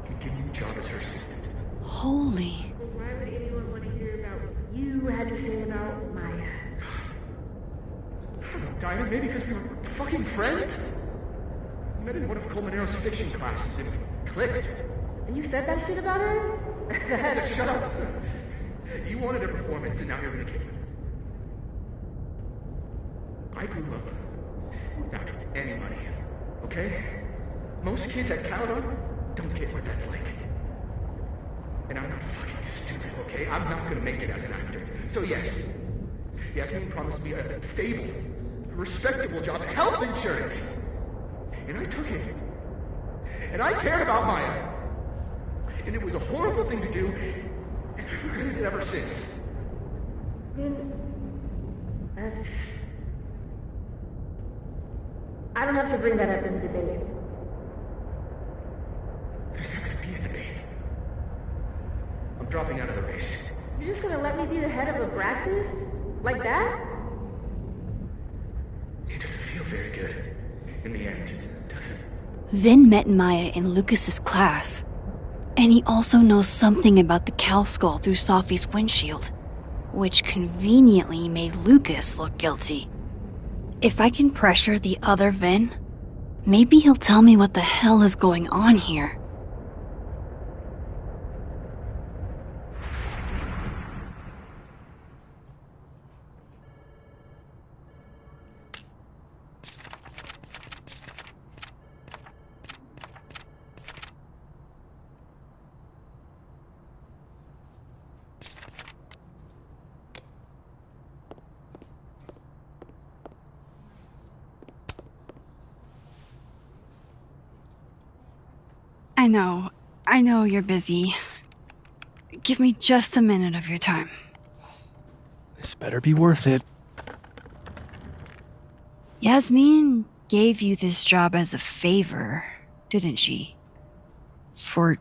P: he'd give me a job as her assistant.
A: Holy.
H: Why would anyone want to hear about what you had to say about Maya?
P: I don't know, Dinah, maybe because we were fucking friends? We met in one of Colmenaro's fiction classes and we clicked.
H: And you said that shit about her?
P: Shut up! You wanted a performance and now you're gonna kick me. I grew up without any money, okay? Most kids at Caledon don't get what that's like. And I'm not fucking stupid, okay? I'm not gonna make it as an actor. So yes, Yasmin promised me a stable, respectable job, health insurance. And I took it. And I cared about Maya. And it was a horrible thing to do, and I've regretted it ever since.
H: That's... I don't have to bring that up in the debate.
P: There's never gonna be a debate. I'm dropping out of the race.
H: You're just gonna let me be the head of Abraxas? Like that?
P: It doesn't feel very good in the end, does it?
A: Vin met Maya in Lucas's class. And he also knows something about the cow skull through Sophie's windshield, which conveniently made Lucas look guilty. If I can pressure the other Vin, maybe he'll tell me what the hell is going on here. I know you're busy. Give me just a minute of your time.
O: This better be worth it.
A: Yasmin gave you this job as a favor, didn't she? For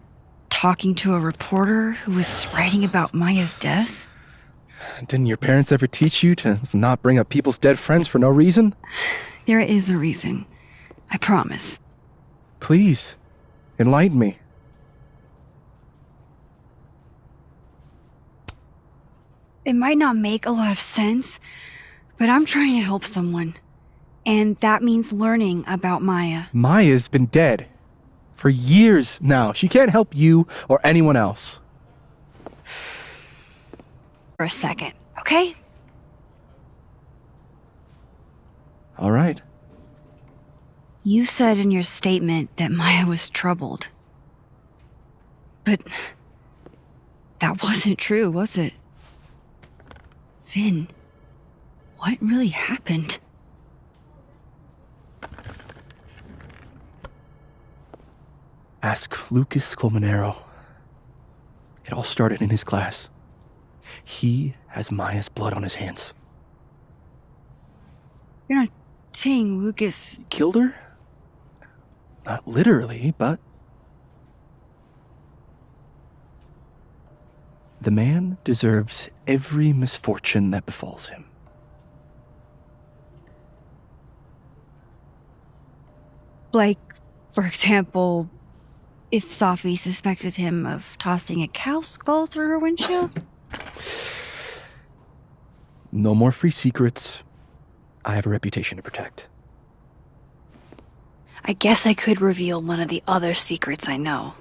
A: talking to a reporter who was writing about Maya's death?
O: Didn't your parents ever teach you to not bring up people's dead friends for no reason?
A: There is a reason. I promise.
O: Please, enlighten me.
A: It might not make a lot of sense, but I'm trying to help someone. And that means learning about Maya.
O: Maya's been dead for years now. She can't help you or anyone else.
A: For a second, okay?
O: All right.
A: You said in your statement that Maya was troubled. But that wasn't true, was it? Vin, what really happened?
O: Ask Lucas Colmenero. It all started in his class. He has Maya's blood on his hands.
A: You're not saying Lucas
O: Killed her? Not literally, but... The man deserves every misfortune that befalls him.
A: Like, for example, if Safi suspected him of tossing a cow skull through her windshield?
O: No more free secrets. I have a reputation to protect.
A: I guess I could reveal one of the other secrets I know.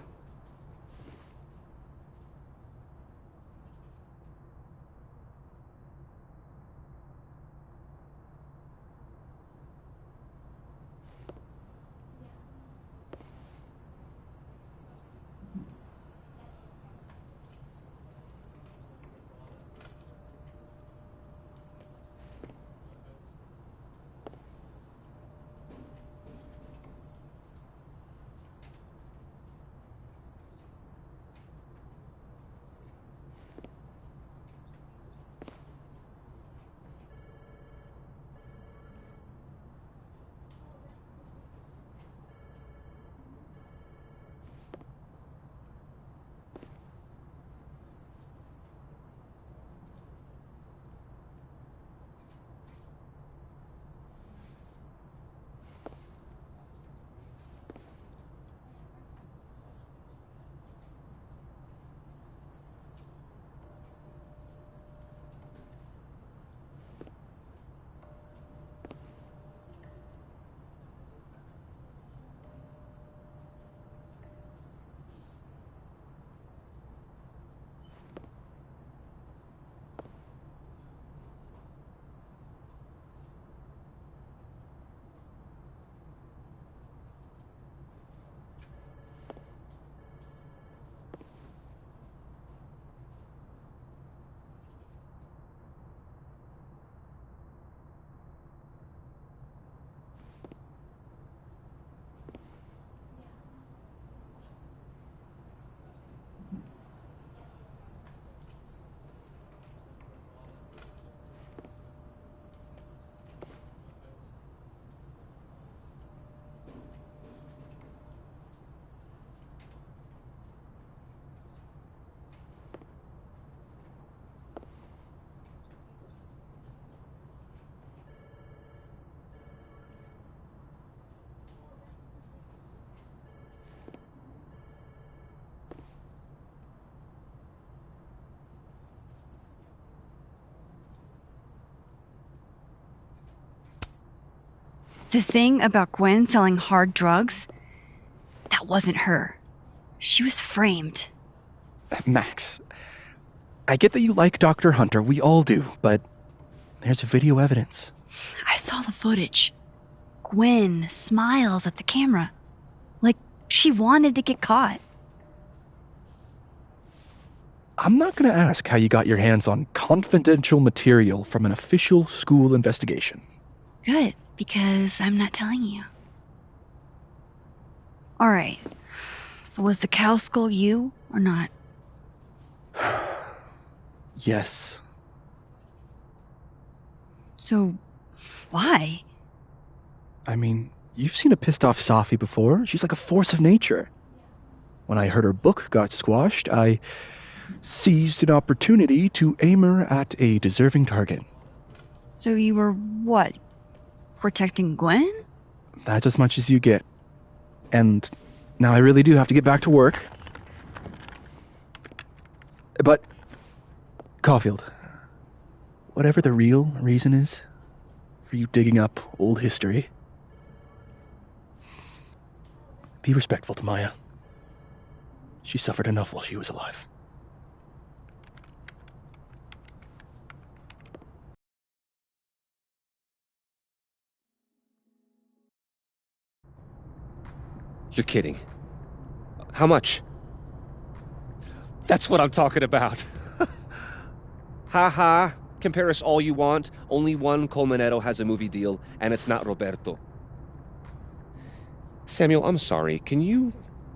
A: The thing about Gwen selling hard drugs, that wasn't her. She was framed.
O: Max, I get that you like Dr. Hunter, we all do, but there's video evidence.
A: I saw the footage. Gwen smiles at the camera. Like she wanted to get caught.
O: I'm not going to ask how you got your hands on confidential material from an official school investigation.
A: Good, because I'm not telling you. Alright, so was the cow skull you or not?
O: Yes.
A: So, why?
O: I mean, you've seen a pissed off Safi before. She's like a force of nature. When I heard her book got squashed, I seized an opportunity to aim her at a deserving target.
A: So you were what? Protecting Gwen?
O: That's as much as you get. And now I really do have to get back to work. But, Caulfield, whatever the real reason is for for you digging up old history. Be respectful to Maya. She suffered enough while she was alive.
Q: You're kidding. How much? That's what I'm talking about. Ha ha. Compare us all you want. Only one Colmenero has a movie deal, and it's not Roberto. Samuel, I'm sorry. Can you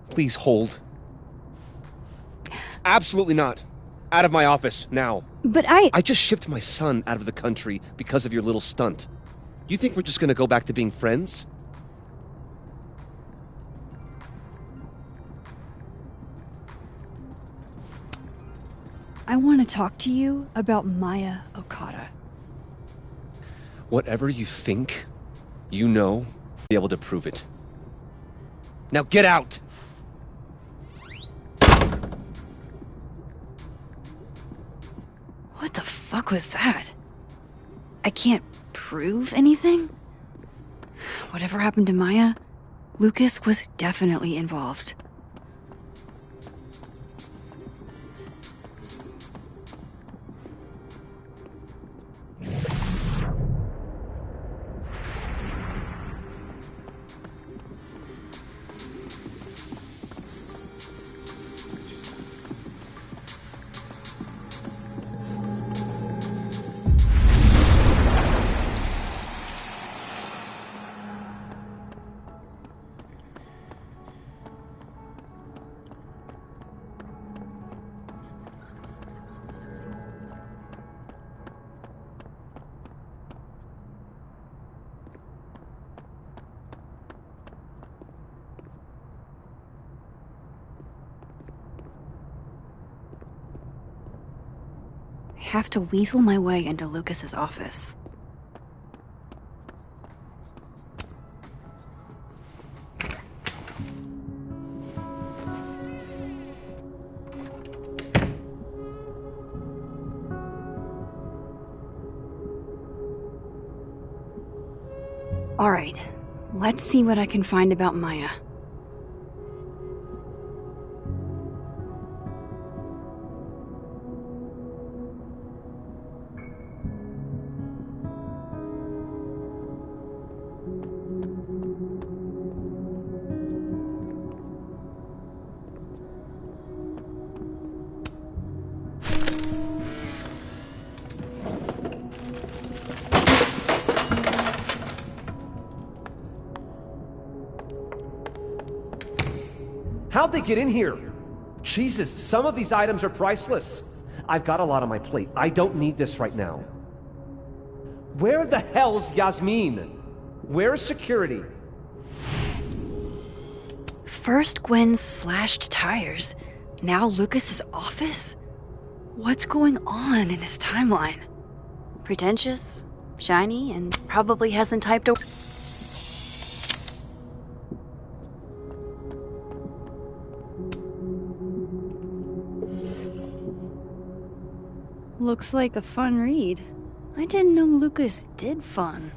Q: please hold? Absolutely not. Out of my office, now.
F: But I
Q: just shipped my son out of the country because of your little stunt. You think we're just gonna go back to being friends?
F: I want to talk to you about Maya Okada.
Q: Whatever you think, you know, be able to prove it. Now get out!
A: What the fuck was that? I can't prove anything? Whatever happened to Maya, Lucas was definitely involved. I have to weasel my way into Lucas's office. All right, let's see what I can find about Maya.
Q: How'd they get in here? Jesus, some of these items are priceless. I've got a lot on my plate. I don't need this right now. Where the hell's Yasmin? Where's security?
A: First Gwen's slashed tires, now Lucas's office? What's going on in his timeline? Pretentious, shiny, and probably hasn't typed a...
F: Looks like a fun read.
A: I didn't know Lucas did fun.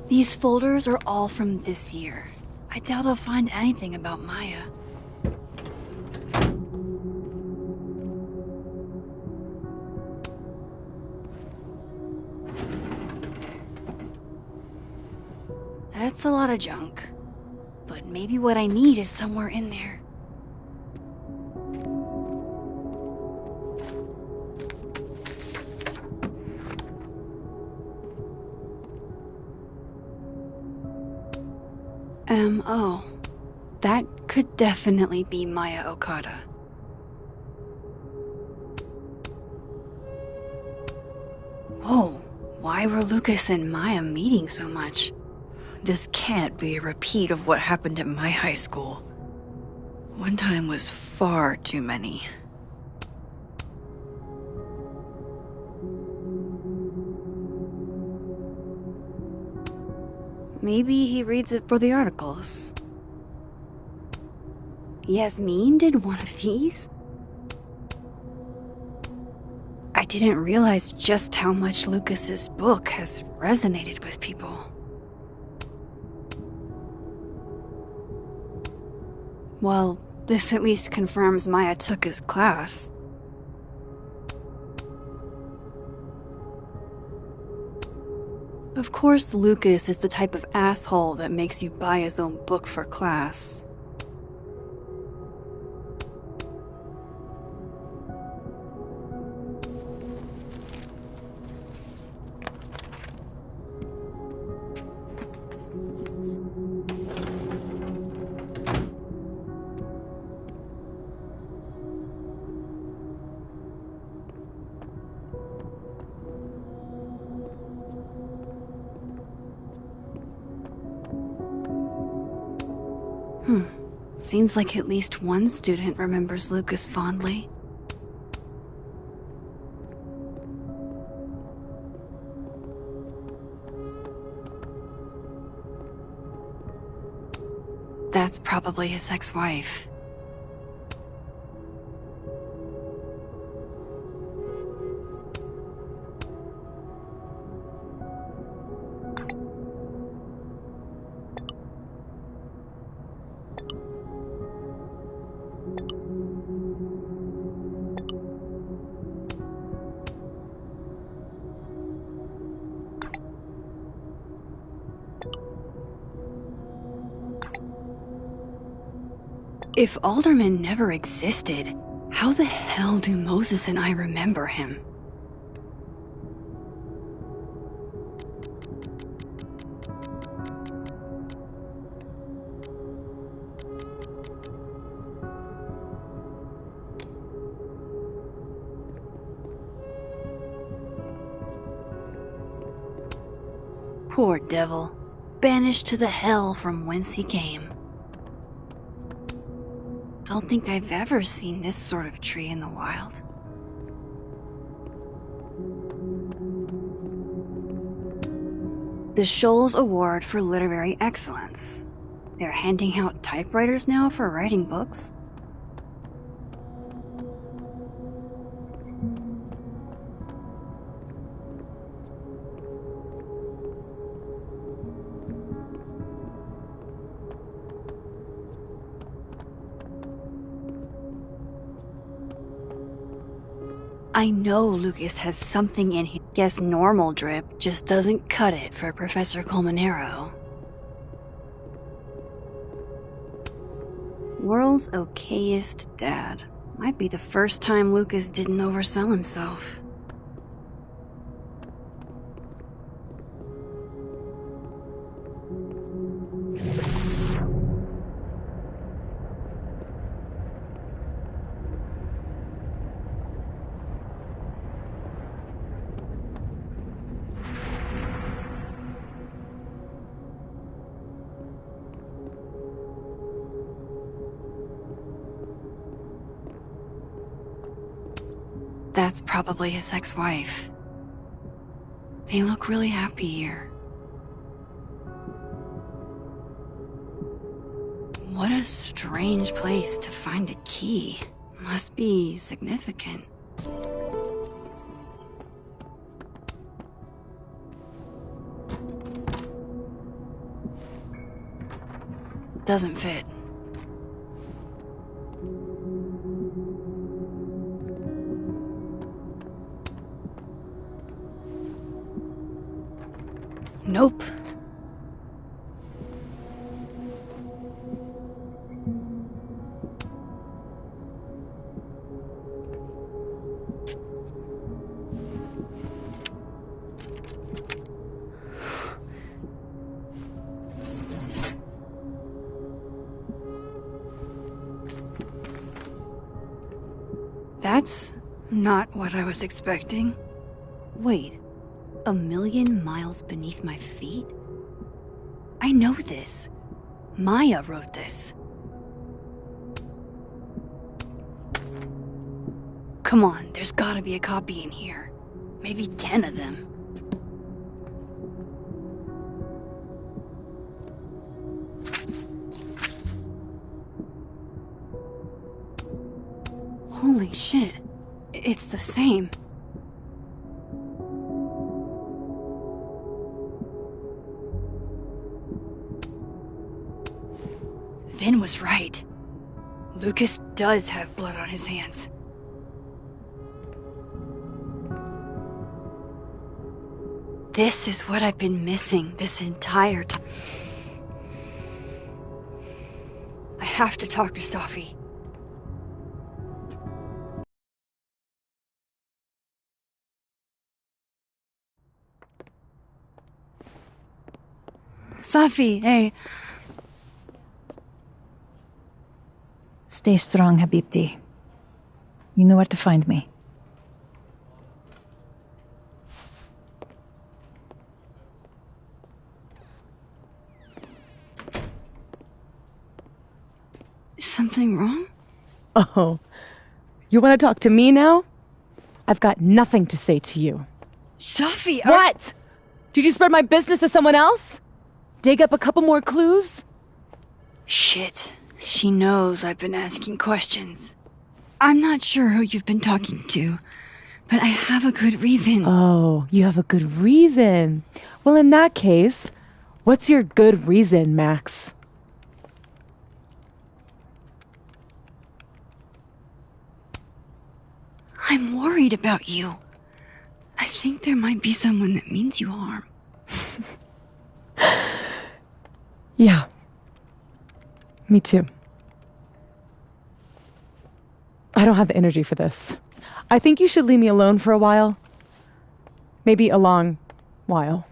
A: These folders are all from this year. I doubt I'll find anything about Maya. That's a lot of junk. But maybe what I need is somewhere in there. Oh. That could definitely be Maya Okada. Whoa, why were Lucas and Maya meeting so much? This can't be a repeat of what happened at my high school. One time was far too many. Maybe he reads it for the articles. Yasmin did one of these? I didn't realize just how much Lucas's book has resonated with people. Well, this at least confirms Maya took his class. Of course, Lucas is the type of asshole that makes you buy his own book for class. Seems like at least one student remembers Lucas fondly. That's probably his ex-wife. If Alderman never existed, how the hell do Moses and I remember him? Poor devil, banished to the hell from whence he came. Don't think I've ever seen this sort of tree in the wild. The Shoals Award for Literary Excellence. They're handing out typewriters now for writing books? I know Lucas has something in him. Guess normal drip just doesn't cut it for Professor Colmenero. World's okayest dad. Might be the first time Lucas didn't oversell himself. That's probably his ex-wife. They look really happy here. What a strange place to find a key. Must be significant. Doesn't fit. Nope. That's not what I was expecting. Wait, a million miles beneath my feet? I know this. Maya wrote this. Come on, there's gotta be a copy in here. Maybe 10 of them. Holy shit. It's the same. Vin was right. Lucas does have blood on his hands. This is what I've been missing this entire time. I have to talk to Safi. Safi, hey.
L: Stay strong, Habibti. You know where to find me.
A: Is something wrong?
J: Oh, you want to talk to me now? I've got nothing to say to you.
A: Safi,
J: What? Did you spread my business to someone else? Dig up a couple more clues?
A: Shit. She knows I've been asking questions. I'm not sure who you've been talking to, but I have a good reason.
J: Oh, you have a good reason. Well, in that case, what's your good reason, Max?
A: I'm worried about you. I think there might be someone that means you harm.
J: Yeah. Me too. I don't have the energy for this. I think you should leave me alone for a while. Maybe a long while.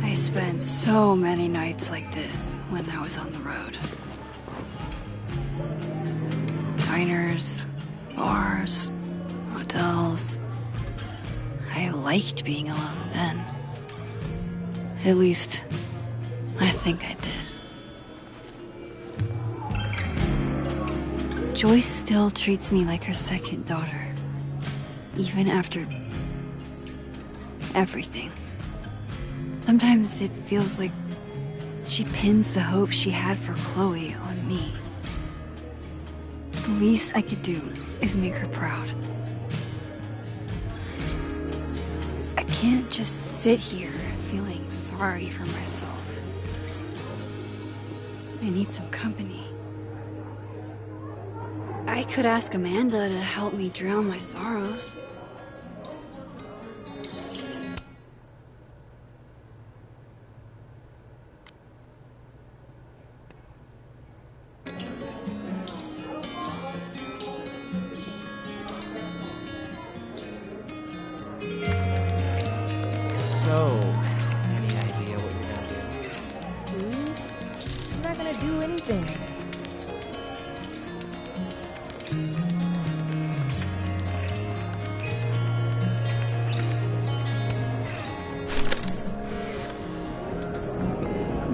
A: I spent so many nights like this when I was on the road. Diners, bars, hotels. I liked being alone then. At least, I think I did. Joyce still treats me like her second daughter, even after everything. Sometimes it feels like she pins the hope she had for Chloe on me. The least I could do is make her proud. I can't just sit here feeling sorry for myself. I need some company. I could ask Amanda to help me drown my sorrows.
C: So, any idea what you're gonna do?
H: I'm not gonna do anything.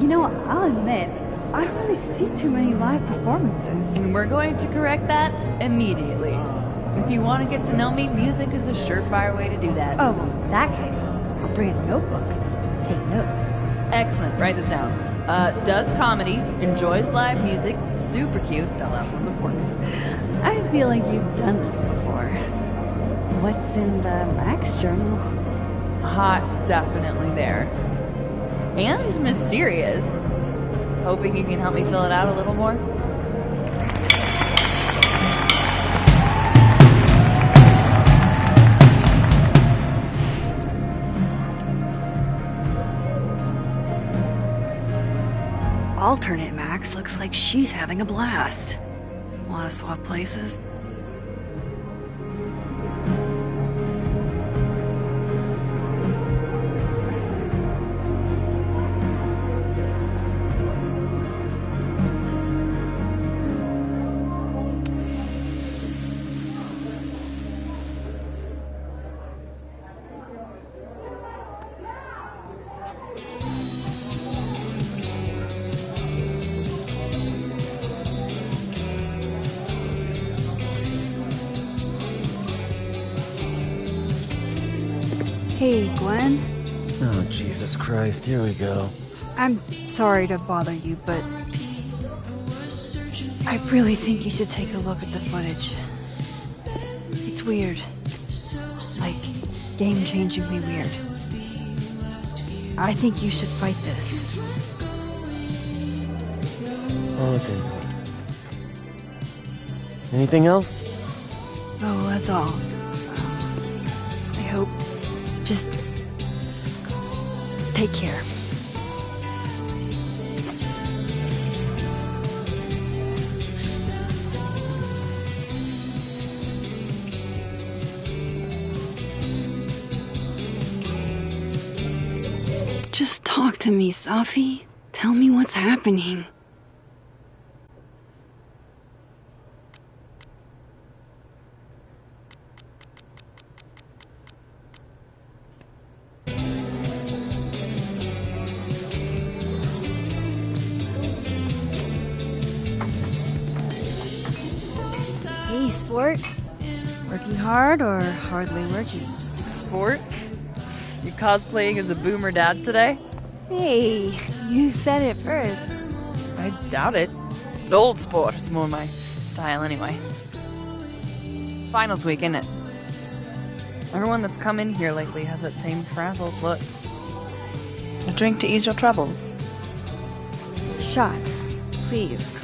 F: You know, I'll admit, I don't really see too many live performances.
E: And we're going to correct that immediately. If you want to get to know me, music is a surefire way to do that.
F: Oh, well, in that case, I'll bring a notebook. Take notes.
E: Excellent. Write this down. Does comedy, enjoys live music, Super cute. That last one's important.
F: I feel like you've done this before. What's in the Max journal?
E: Hot's definitely there. And mysterious. Hoping you can help me fill it out a little more.
A: Alternate Max looks like she's having a blast. Wanna swap places?
F: Hey, Gwen.
K: Oh, Jesus Christ, here we go.
F: I'm sorry to bother you, but I really think you should take a look at the footage. It's weird. Like, game-changingly weird. I think you should fight this.
K: I'll look into it. Anything else?
F: Oh, that's all. I hope. Just take care.
A: Just talk to me, Safi. Tell me what's happening.
F: Hey, sport. Working hard or hardly working?
E: Sport? You cosplaying as a boomer dad today?
F: Hey, you said it first.
E: I doubt it. Old sport is more my style anyway. It's finals week, isn't it? Everyone that's come in here lately has that same frazzled look. A drink to ease your troubles.
F: Shot, please.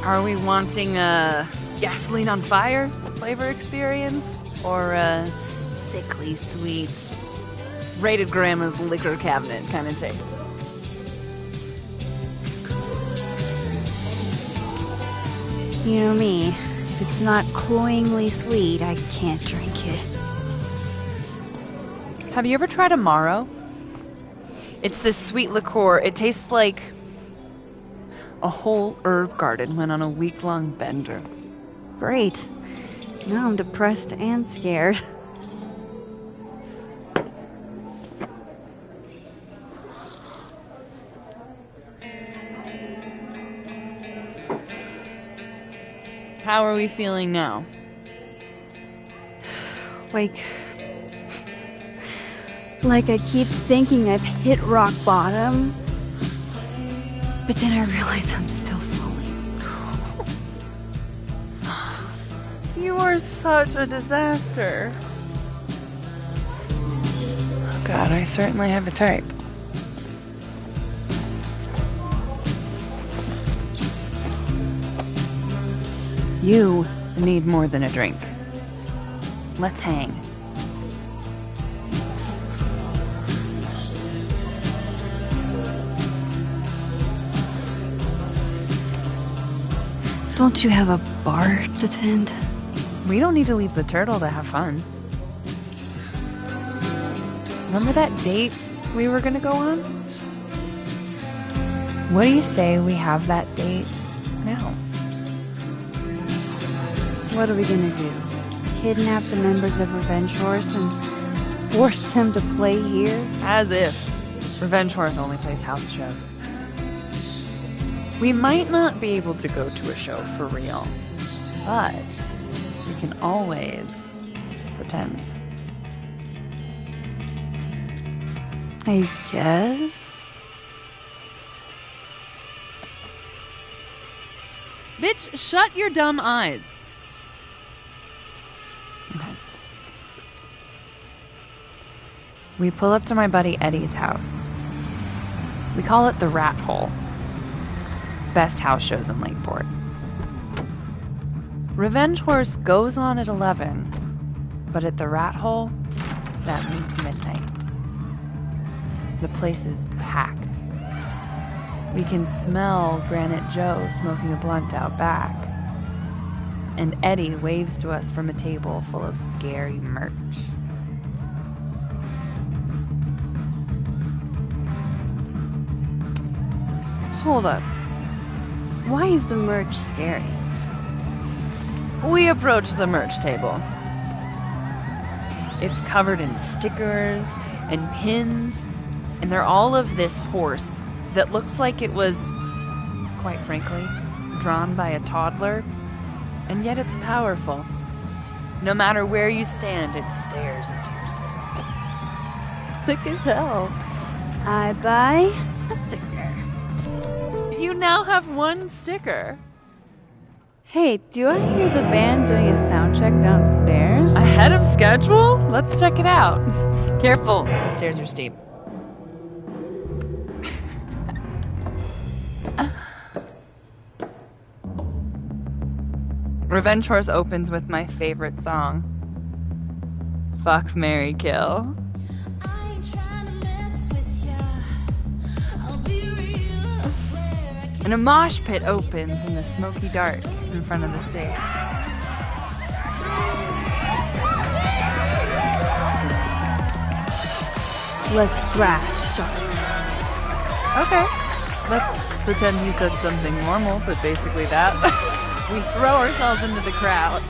E: Are we wanting a gasoline on fire flavor experience? Or a sickly sweet, rated grandma's liquor cabinet kind of taste?
F: You know me. If it's not cloyingly sweet, I can't drink it.
E: Have you ever tried Amaro? It's this sweet liqueur. It tastes like a whole herb garden went on a week-long bender.
F: Great. Now I'm depressed and scared.
E: How are we feeling now?
F: Like I keep thinking I've hit rock bottom, but then I realize I'm still falling.
E: You are such a disaster. Oh God, I certainly have a type. You need more than a drink. Let's hang.
F: Don't you have a bar to tend?
E: We don't need to leave the turtle to have fun. Remember that date we were gonna go on? What do you say we have that date now?
F: What are we gonna do? Kidnap the members of Revenge Horse and force them to play here?
E: As if. Revenge Horse only plays house shows. We might not be able to go to a show for real, but we can always pretend.
F: I guess.
E: Bitch, shut your dumb eyes. Okay. We pull up to my buddy Eddie's house. We call it the Rat Hole. Best house shows in Lakeport. Revenge Horse goes on at 11, but at the Rat Hole, that means midnight. The place is packed. We can smell Granite Joe smoking a blunt out back. And Eddie waves to us from a table full of scary merch.
F: Hold up. Why is the merch scary?
E: We approach the merch table. It's covered in stickers and pins, and they're all of this horse that looks like it was, quite frankly, drawn by a toddler, and yet it's powerful. No matter where you stand, it stares into your soul.
F: Sick as hell. I buy a sticker.
E: You now have one sticker.
F: Hey, do I hear the band doing a sound check downstairs?
E: Ahead of schedule? Let's check it out. Careful, the stairs are steep. Revenge Horse opens with my favorite song. Fuck, Marry, Kill. And a mosh pit opens in the smoky dark in front of the stage.
F: Let's thrash, Johnny.
E: Okay. Let's pretend you said something normal, but basically that. We throw ourselves into the crowd.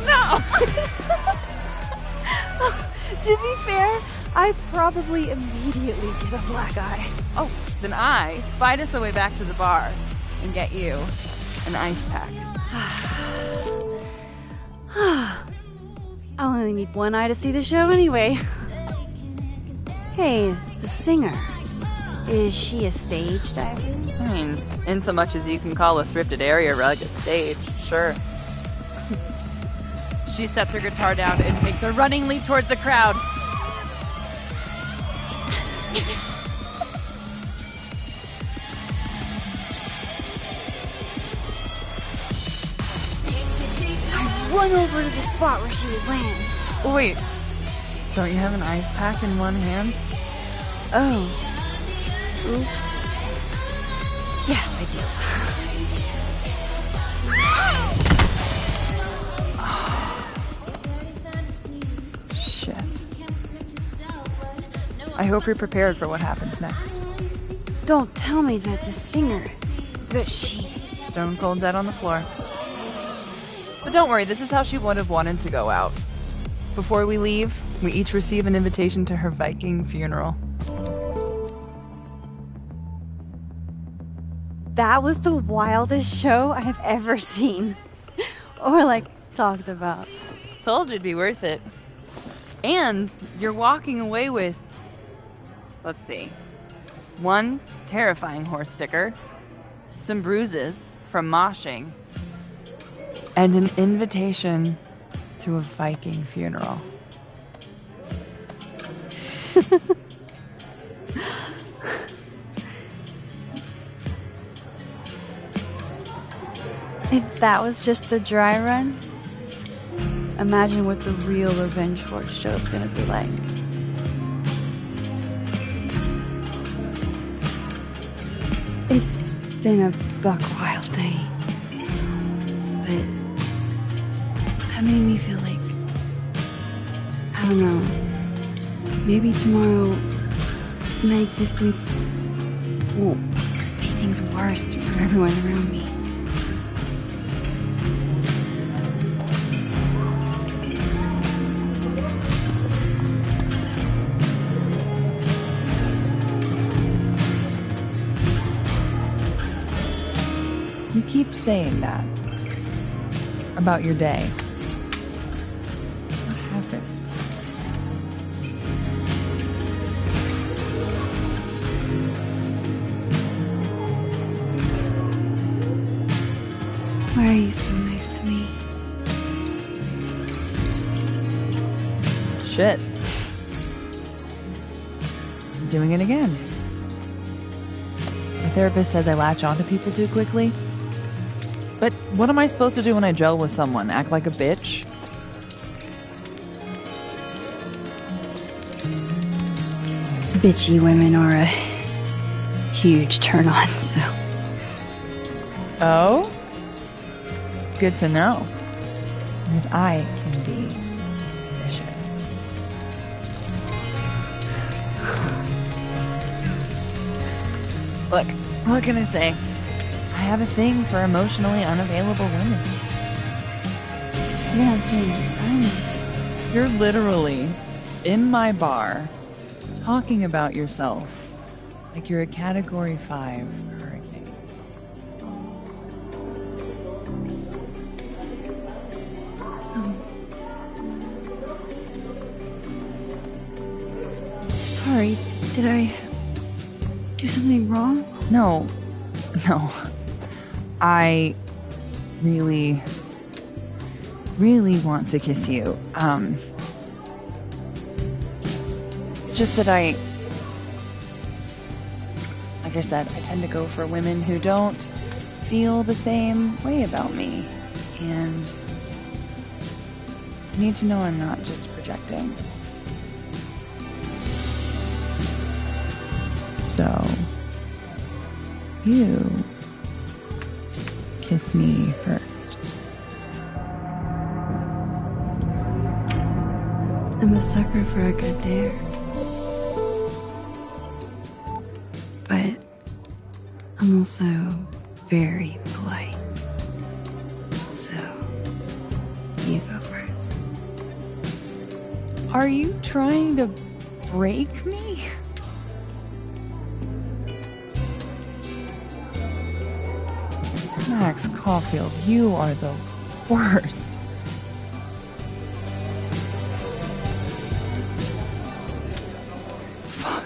E: No!
F: To be fair, I probably immediately get a black eye.
E: Oh, then I fight us a way back to the bar and get you an ice pack.
F: I'll only need one eye to see the show anyway. Hey, the singer. Is she a stage diver?
E: I mean, in so much as you can call a thrifted area rug a stage, sure. She sets her guitar down and takes a running leap towards the crowd.
F: I run over to the spot where she would land.
E: Oh, wait. Don't you have an ice pack in one hand?
F: Oh. Oops. Yes, I do.
E: Shit. I hope you're prepared for what happens next.
F: Don't tell me that the singer, that she...
E: Stone cold dead on the floor. But don't worry, this is how she would have wanted to go out. Before we leave, we each receive an invitation to her Viking funeral.
F: That was the wildest show I have ever seen. Or, talked about.
E: Told you it'd be worth it. And you're walking away with, let's see, one terrifying horse sticker, some bruises from moshing, and an invitation to a Viking funeral.
F: If that was just a dry run, imagine what the real Revenge Horse show is gonna be like. It's been a buck wild day, but that made me feel like, I don't know, maybe tomorrow my existence won't make things worse for everyone around me.
E: You keep saying that about your day. What happened?
A: Why are you so nice to me?
E: Shit. I'm doing it again. My therapist says I latch onto people too quickly. But what am I supposed to do when I gel with someone? Act like a bitch?
A: Bitchy women are a huge turn on, so.
E: Oh? Good to know. Because I can be vicious. Look, what can I say? I have a thing for emotionally unavailable women.
A: You're not saying I'm.
E: You're literally in my bar talking about yourself like you're a Category 5 hurricane.
A: Sorry, did I do something wrong?
E: No. I really want to kiss you. It's just that like I said, I tend to go for women who don't feel the same way about me. And I need to know I'm not just projecting. So, you kiss me first.
A: I'm a sucker for a good dare. But I'm also very polite. So, you go first.
E: Are you trying to break me? Max Caulfield, you are the worst. Fuck.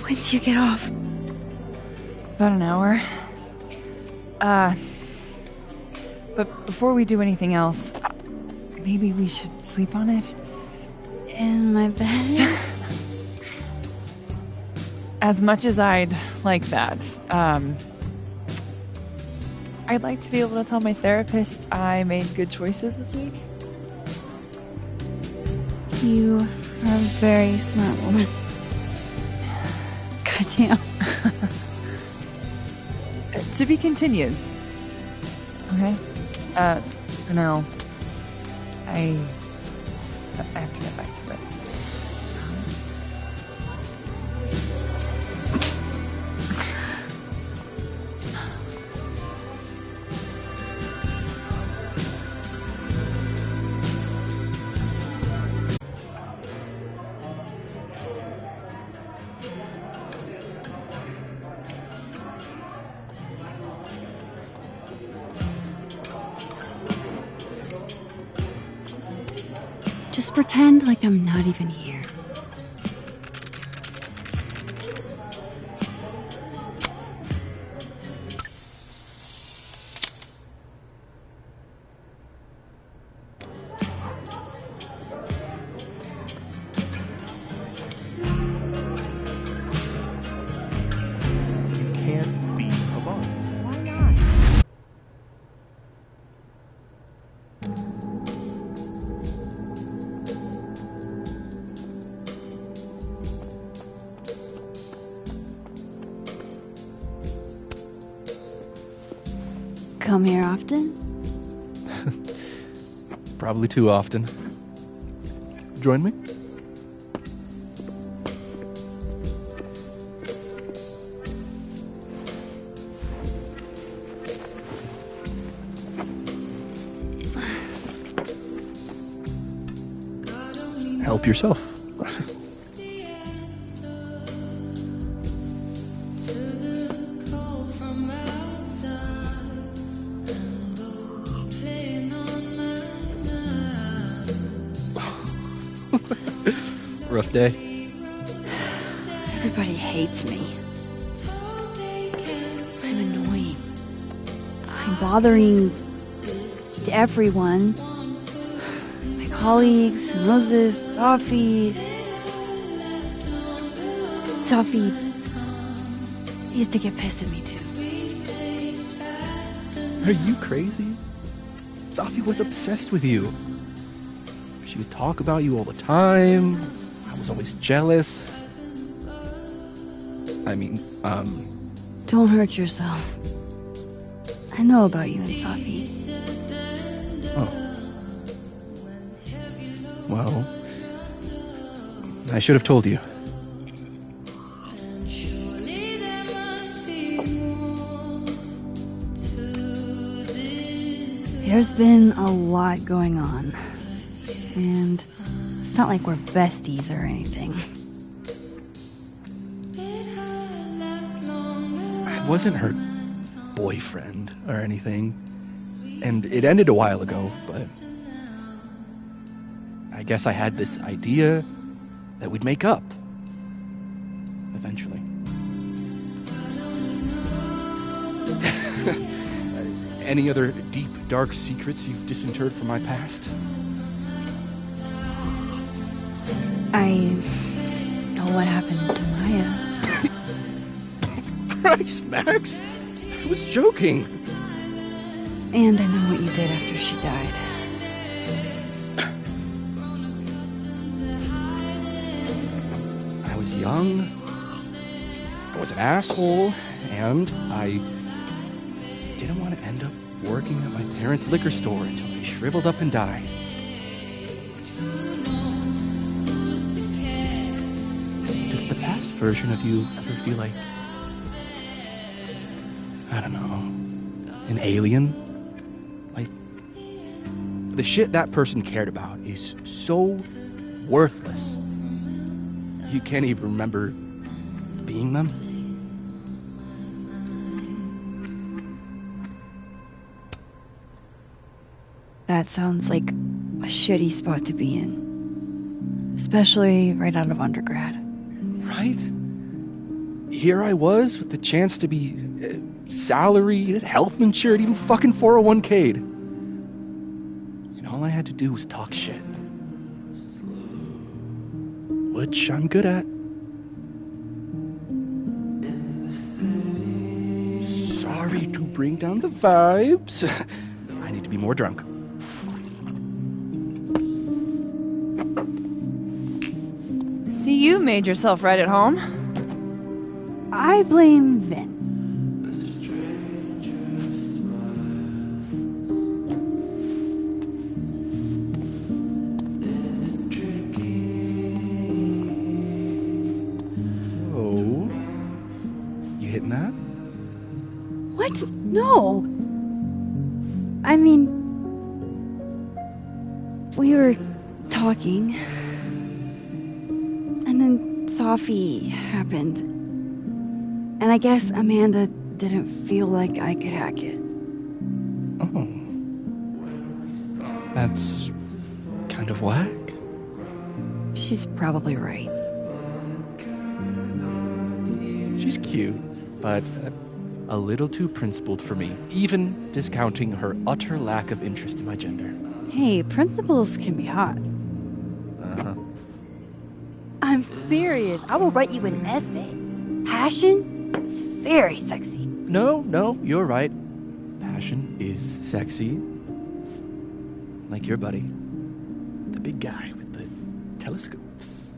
A: When do you get off?
E: About an hour. But before we do anything else, maybe we should sleep on it?
A: In my bed?
E: As much as I'd like that, I'd like to be able to tell my therapist I made good choices this week.
A: You are a very smart woman. Goddamn.
E: To be continued. Okay? For now, I have to get back to it.
A: Just pretend like I'm not even here.
R: Can't be alone.
L: Why not?
A: Come here often?
O: Probably too often. Join me? Help yourself. Rough day?
F: Everybody hates me. I'm annoying. I'm bothering everyone. My colleagues, Moses, Toffee. Toffee used to get pissed at me too.
O: Are you crazy? Safi was obsessed with you. She would talk about you all the time. I was always jealous. I mean,
F: Don't hurt yourself. I know about you and Safi.
O: Oh. Well, I should have told you.
F: There's been a lot going on. And it's not like we're besties or anything.
O: I wasn't her boyfriend or anything. And it ended a while ago, but I guess I had this idea that we'd make up. Eventually. Any other deep, dark secrets you've disinterred from my past?
F: I know what happened to Maya.
O: Christ, Max! I was joking.
F: And I know what you did after she died.
O: I was young. I was an asshole. And I didn't want to end up working at my parents' liquor store until they shriveled up and died. Does the past version of you ever feel like, I don't know, an alien? Like, the shit that person cared about is so worthless. You can't even remember being them?
F: That sounds like a shitty spot to be in. Especially right out of undergrad.
O: Right? Here I was with the chance to be salaried, health insured, even fucking 401k'd. And all I had to do was talk shit. Which I'm good at. Sorry to bring down the vibes. I need to be more drunk.
E: See, you made yourself right at home.
F: I blame Vin.
O: Oh. You hitting that?
F: What? No. I mean, we were talking. And then Safi happened. And I guess Amanda didn't feel like I could hack it.
O: Oh. That's kind of whack.
F: She's probably right.
O: She's cute, but a little too principled for me, even discounting her utter lack of interest in my gender.
F: Hey, principles can be hot.
O: Uh-huh.
F: I'm serious. I will write you an essay. Passion is very sexy.
O: No, you're right. Passion is sexy. Like your buddy. The big guy with the telescopes.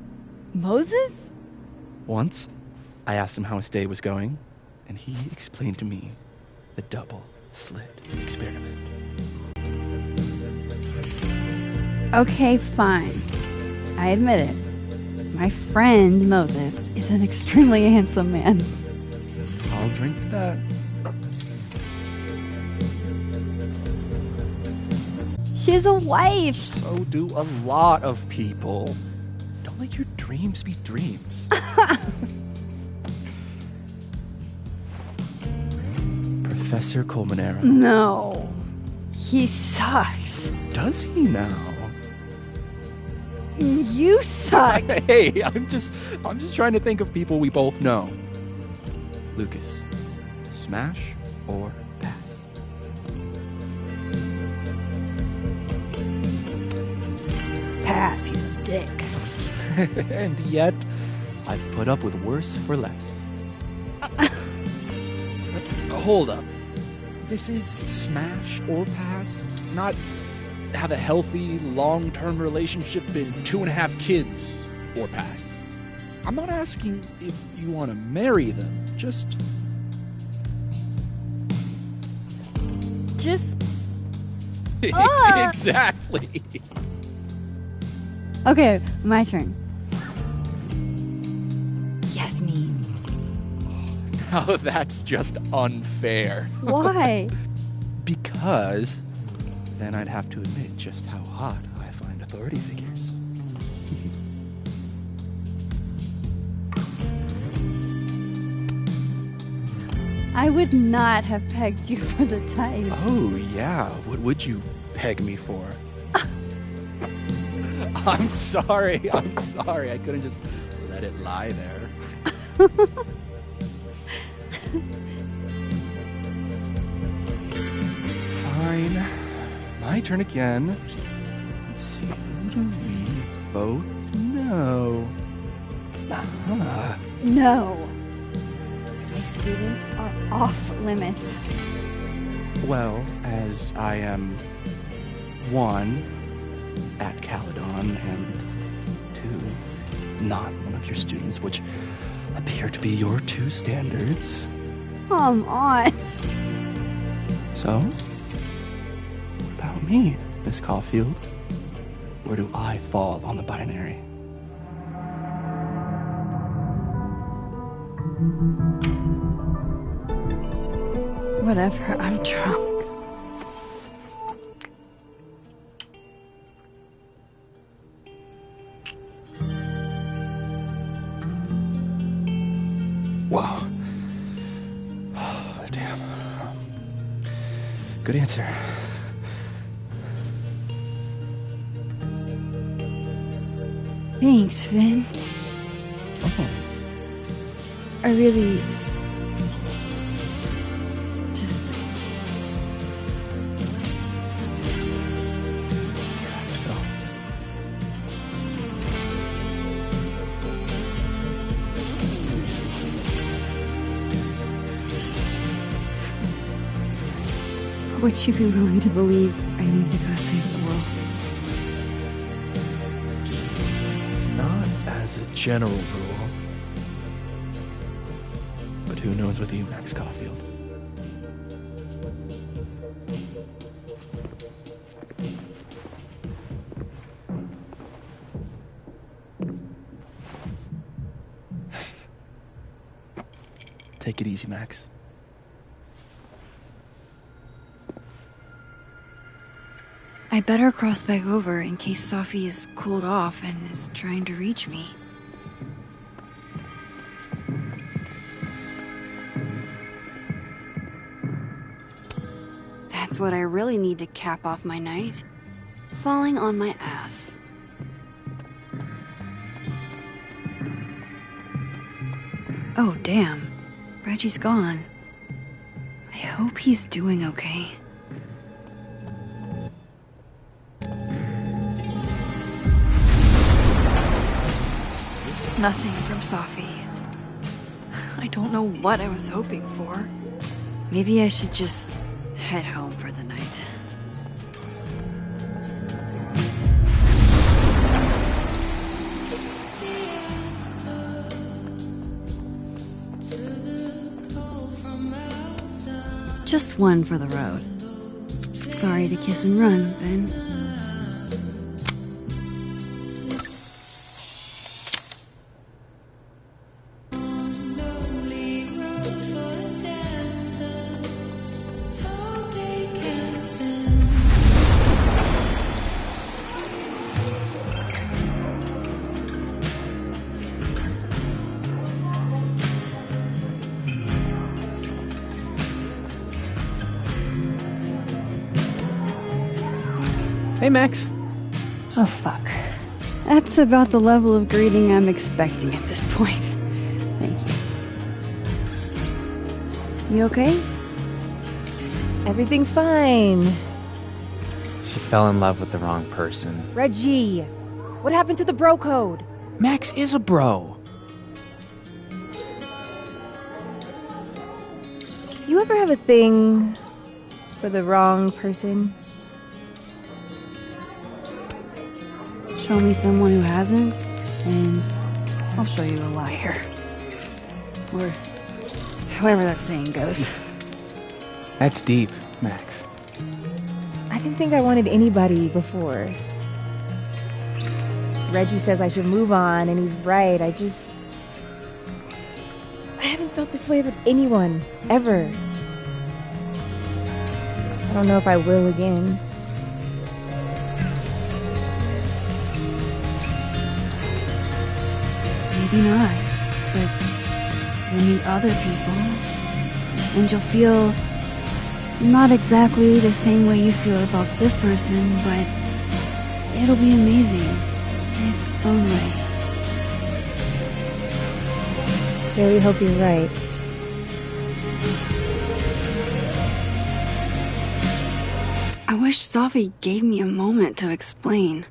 F: Moses?
O: Once, I asked him how his day was going, and he explained to me the double-slit experiment.
F: Okay, fine. I admit it. My friend Moses is an extremely handsome man.
O: I'll drink to that.
F: She's a wife.
O: So do a lot of people. Don't let your dreams be dreams. Professor Colmenero.
F: No. He sucks.
O: Does he now?
F: You suck.
O: Hey, I'm just trying to think of people we both know. Lucas, smash or pass?
F: Pass, he's a dick.
O: And yet, I've put up with worse for less. Hold up. This is smash or pass, not have a healthy, long-term relationship and 2.5 kids or pass. I'm not asking if you want to marry them, just... Exactly.
F: Okay, my turn.
A: Yasmin.
O: Now that's just unfair.
F: Why?
O: Because then I'd have to admit just how hot I find authority figures.
F: I would not have pegged you for the type.
O: Oh, yeah. What would you peg me for? I'm sorry. I couldn't just let it lie there. Fine. My turn again. Let's see. Who do we both know? Uh-huh.
F: No. My students are off limits.
O: Well, as I am 1 at Caledon and 2 not one of your students, which appear to be your 2 standards.
F: Come on.
O: So, what about me, Miss Caulfield? Where do I fall on the binary?
F: Whatever, I'm drunk.
O: Wow. Oh, damn. Good answer.
F: Thanks, Finn.
O: Oh.
F: I really... just thanks.
O: Do you have to go?
F: Would you be willing to believe I need to go save the world?
O: Not as a general rule. But who knows with you, Max Caulfield? Take it easy, Max.
A: I better cross back over in case Safi is cooled off and is trying to reach me. That's what I really need to cap off my night. Falling on my ass. Oh, damn. Reggie's gone. I hope he's doing okay. Nothing from Safi. I don't know what I was hoping for. Maybe I should just head home for the night. Just one for the road. Sorry to kiss and run, Ben.
O: Hey, Max.
F: Oh, fuck. That's about the level of greeting I'm expecting at this point. Thank you. You okay?
H: Everything's fine.
R: She fell in love with the wrong person.
H: Reggie, what happened to the bro code?
O: Max is a bro.
H: You ever have a thing for the wrong person?
F: Show me someone who hasn't, and I'll show you a liar. Or however that saying goes.
O: That's deep, Max.
H: I didn't think I wanted anybody before. Reggie says I should move on, and he's right. I haven't felt this way about anyone, ever. I don't know if I will again.
F: Maybe not, but you'll meet other people, and you'll feel not exactly the same way you feel about this person, but it'll be amazing in its own way.
H: Really hope you're right.
A: I wish Safi gave me a moment to explain.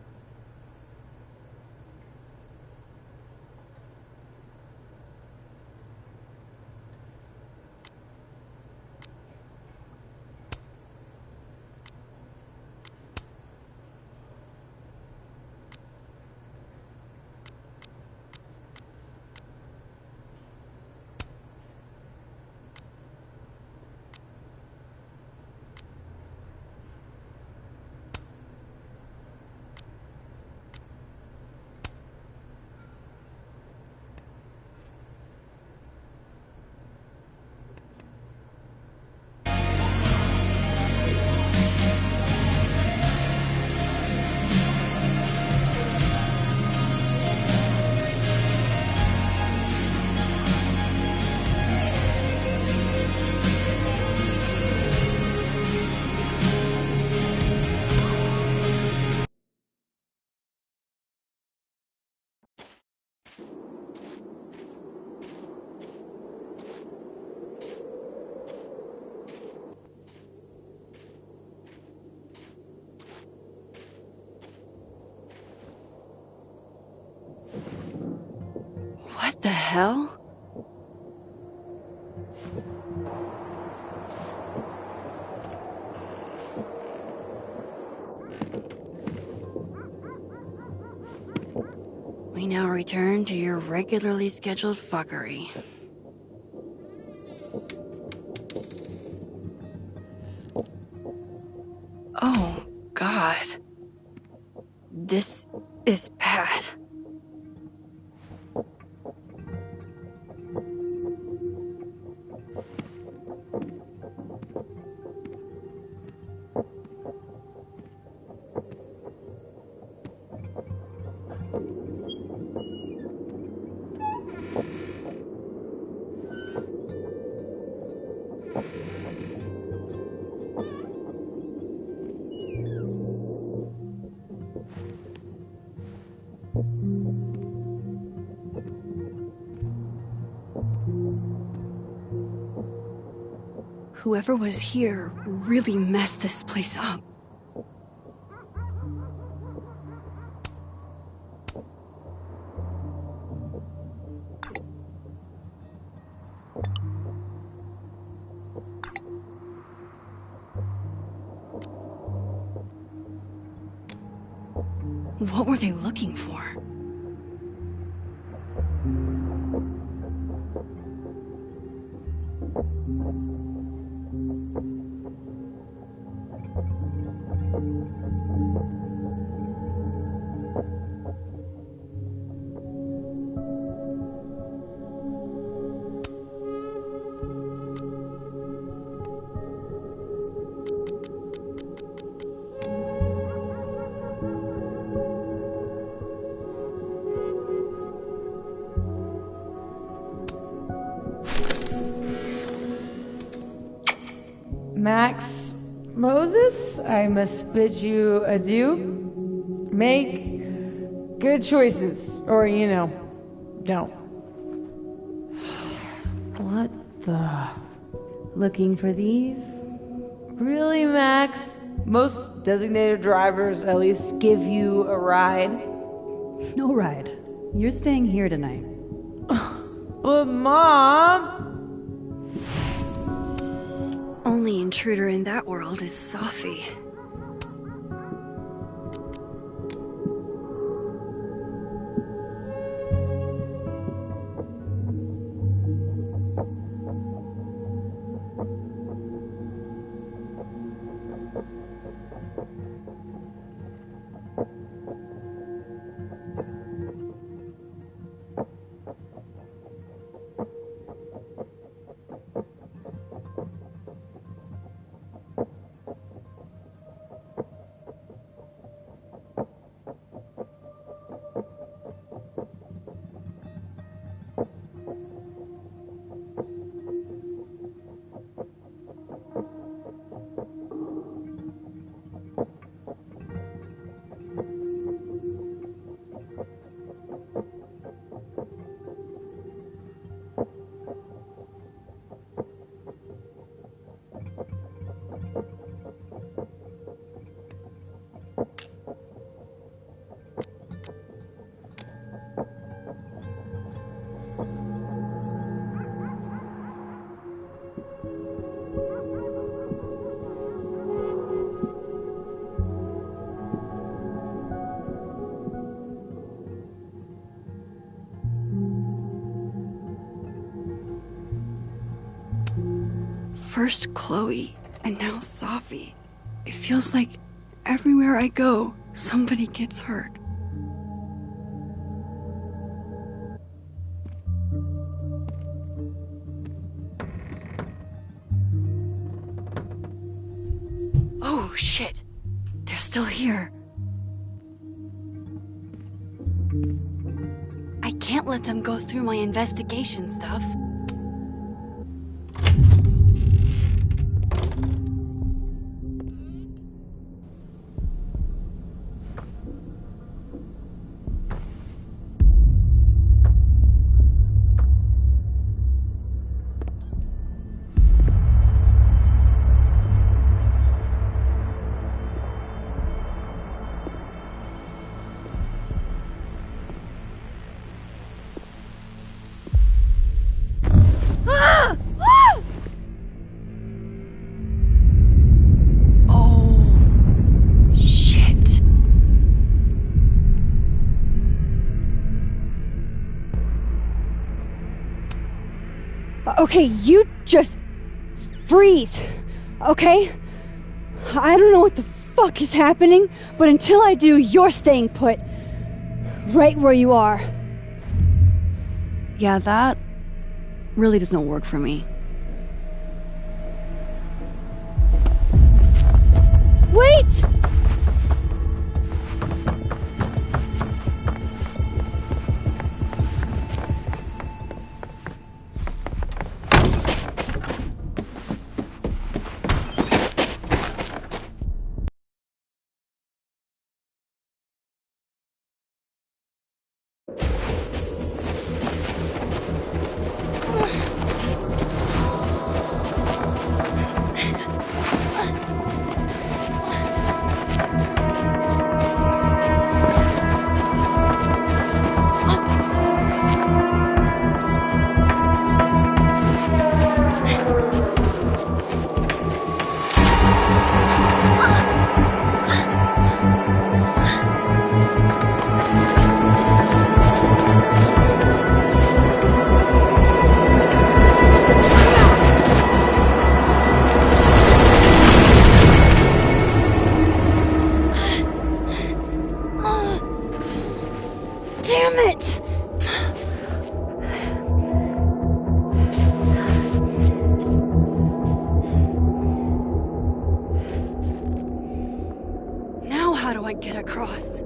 A: What the hell? We now return to your regularly scheduled fuckery. Oh, God. This is bad. Whoever was here really messed this place up. What were they looking for?
N: Max Moses, I must bid you adieu. Make Good choices. Or, don't. What the? Looking for these? Really, Max? Most designated drivers at least give you a ride.
F: No ride. You're staying here tonight.
N: But Mom!
A: Only intruder in that world is Safi. First Chloe, and now Safi. It feels like everywhere I go, somebody gets hurt. Oh, shit! They're still here. I can't let them go through my investigation stuff.
F: Okay, you just freeze, okay? I don't know what the fuck is happening, but until I do, you're staying put. Right where you are.
A: Yeah, that really doesn't work for me.
F: Wait! Damn it!
A: Now how do I get across?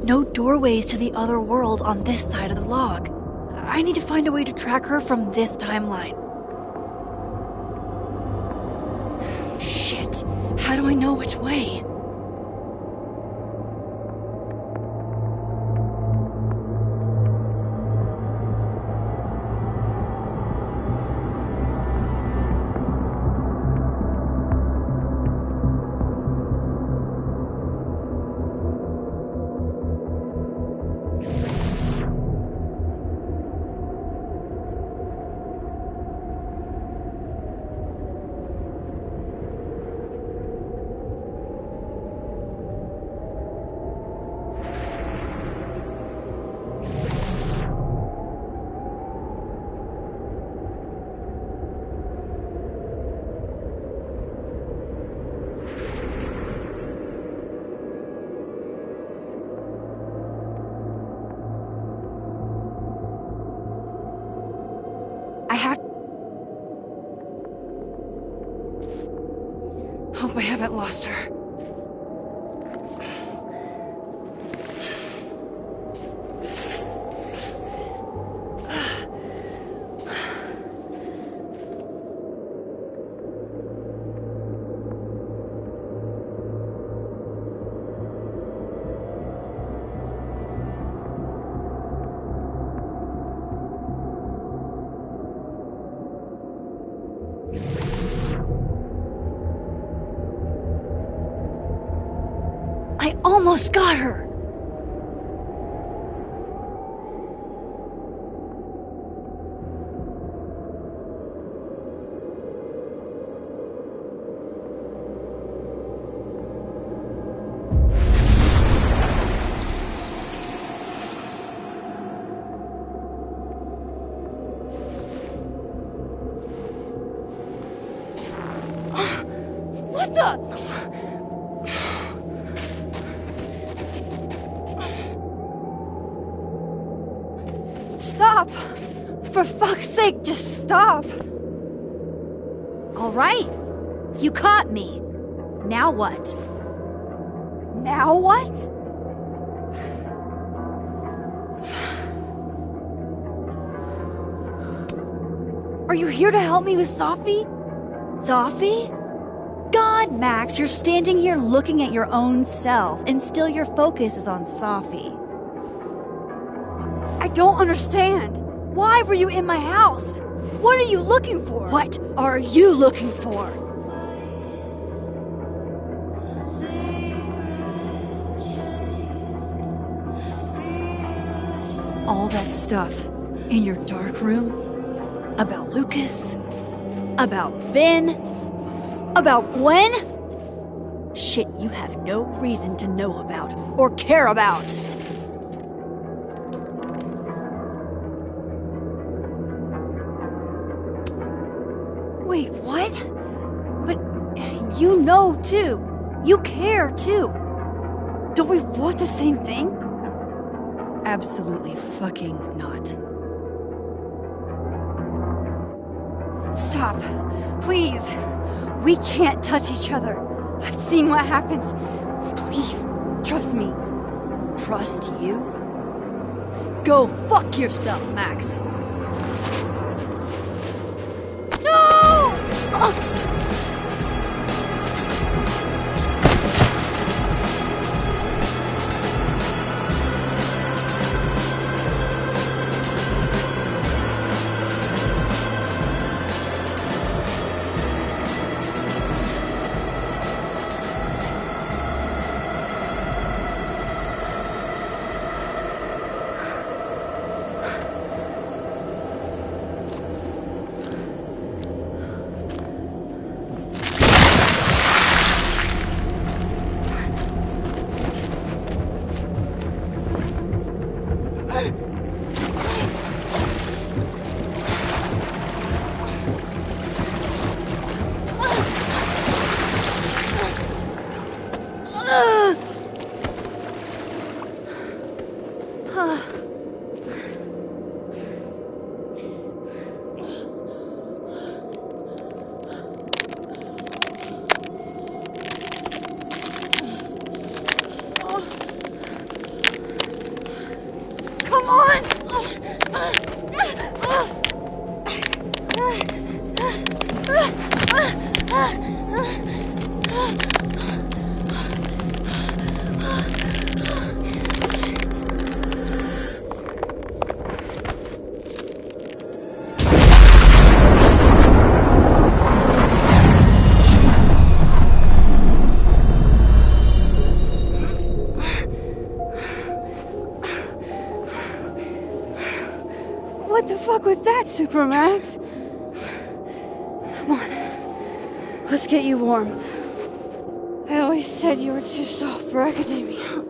A: No doorways to the other world on this side of the log. I need to find a way to track her from this timeline. Shit. How do I know which way? Hope I haven't lost her. I almost got her! What the? Stop! For fuck's sake, just stop! All right. You caught me. Now what? Now what? Are you here to help me with Sophie? Sophie? God, Max, you're standing here looking at your own self, and still your focus is on Sophie. I don't understand. Why were you in my house? What are you looking for? What are you looking for? All that stuff in your dark room? About Lucas? About Vin? About Gwen? Shit you have no reason to know about or care about. Wait, what? But you know too. You care too. Don't we want the same thing? Absolutely fucking not. Stop. Please. We can't touch each other. I've seen what happens. Please, trust me. Trust you? Go fuck yourself, Max. No!
F: luck with that, Supermax. Come on. Let's get you warm. I always said you were too soft for academia.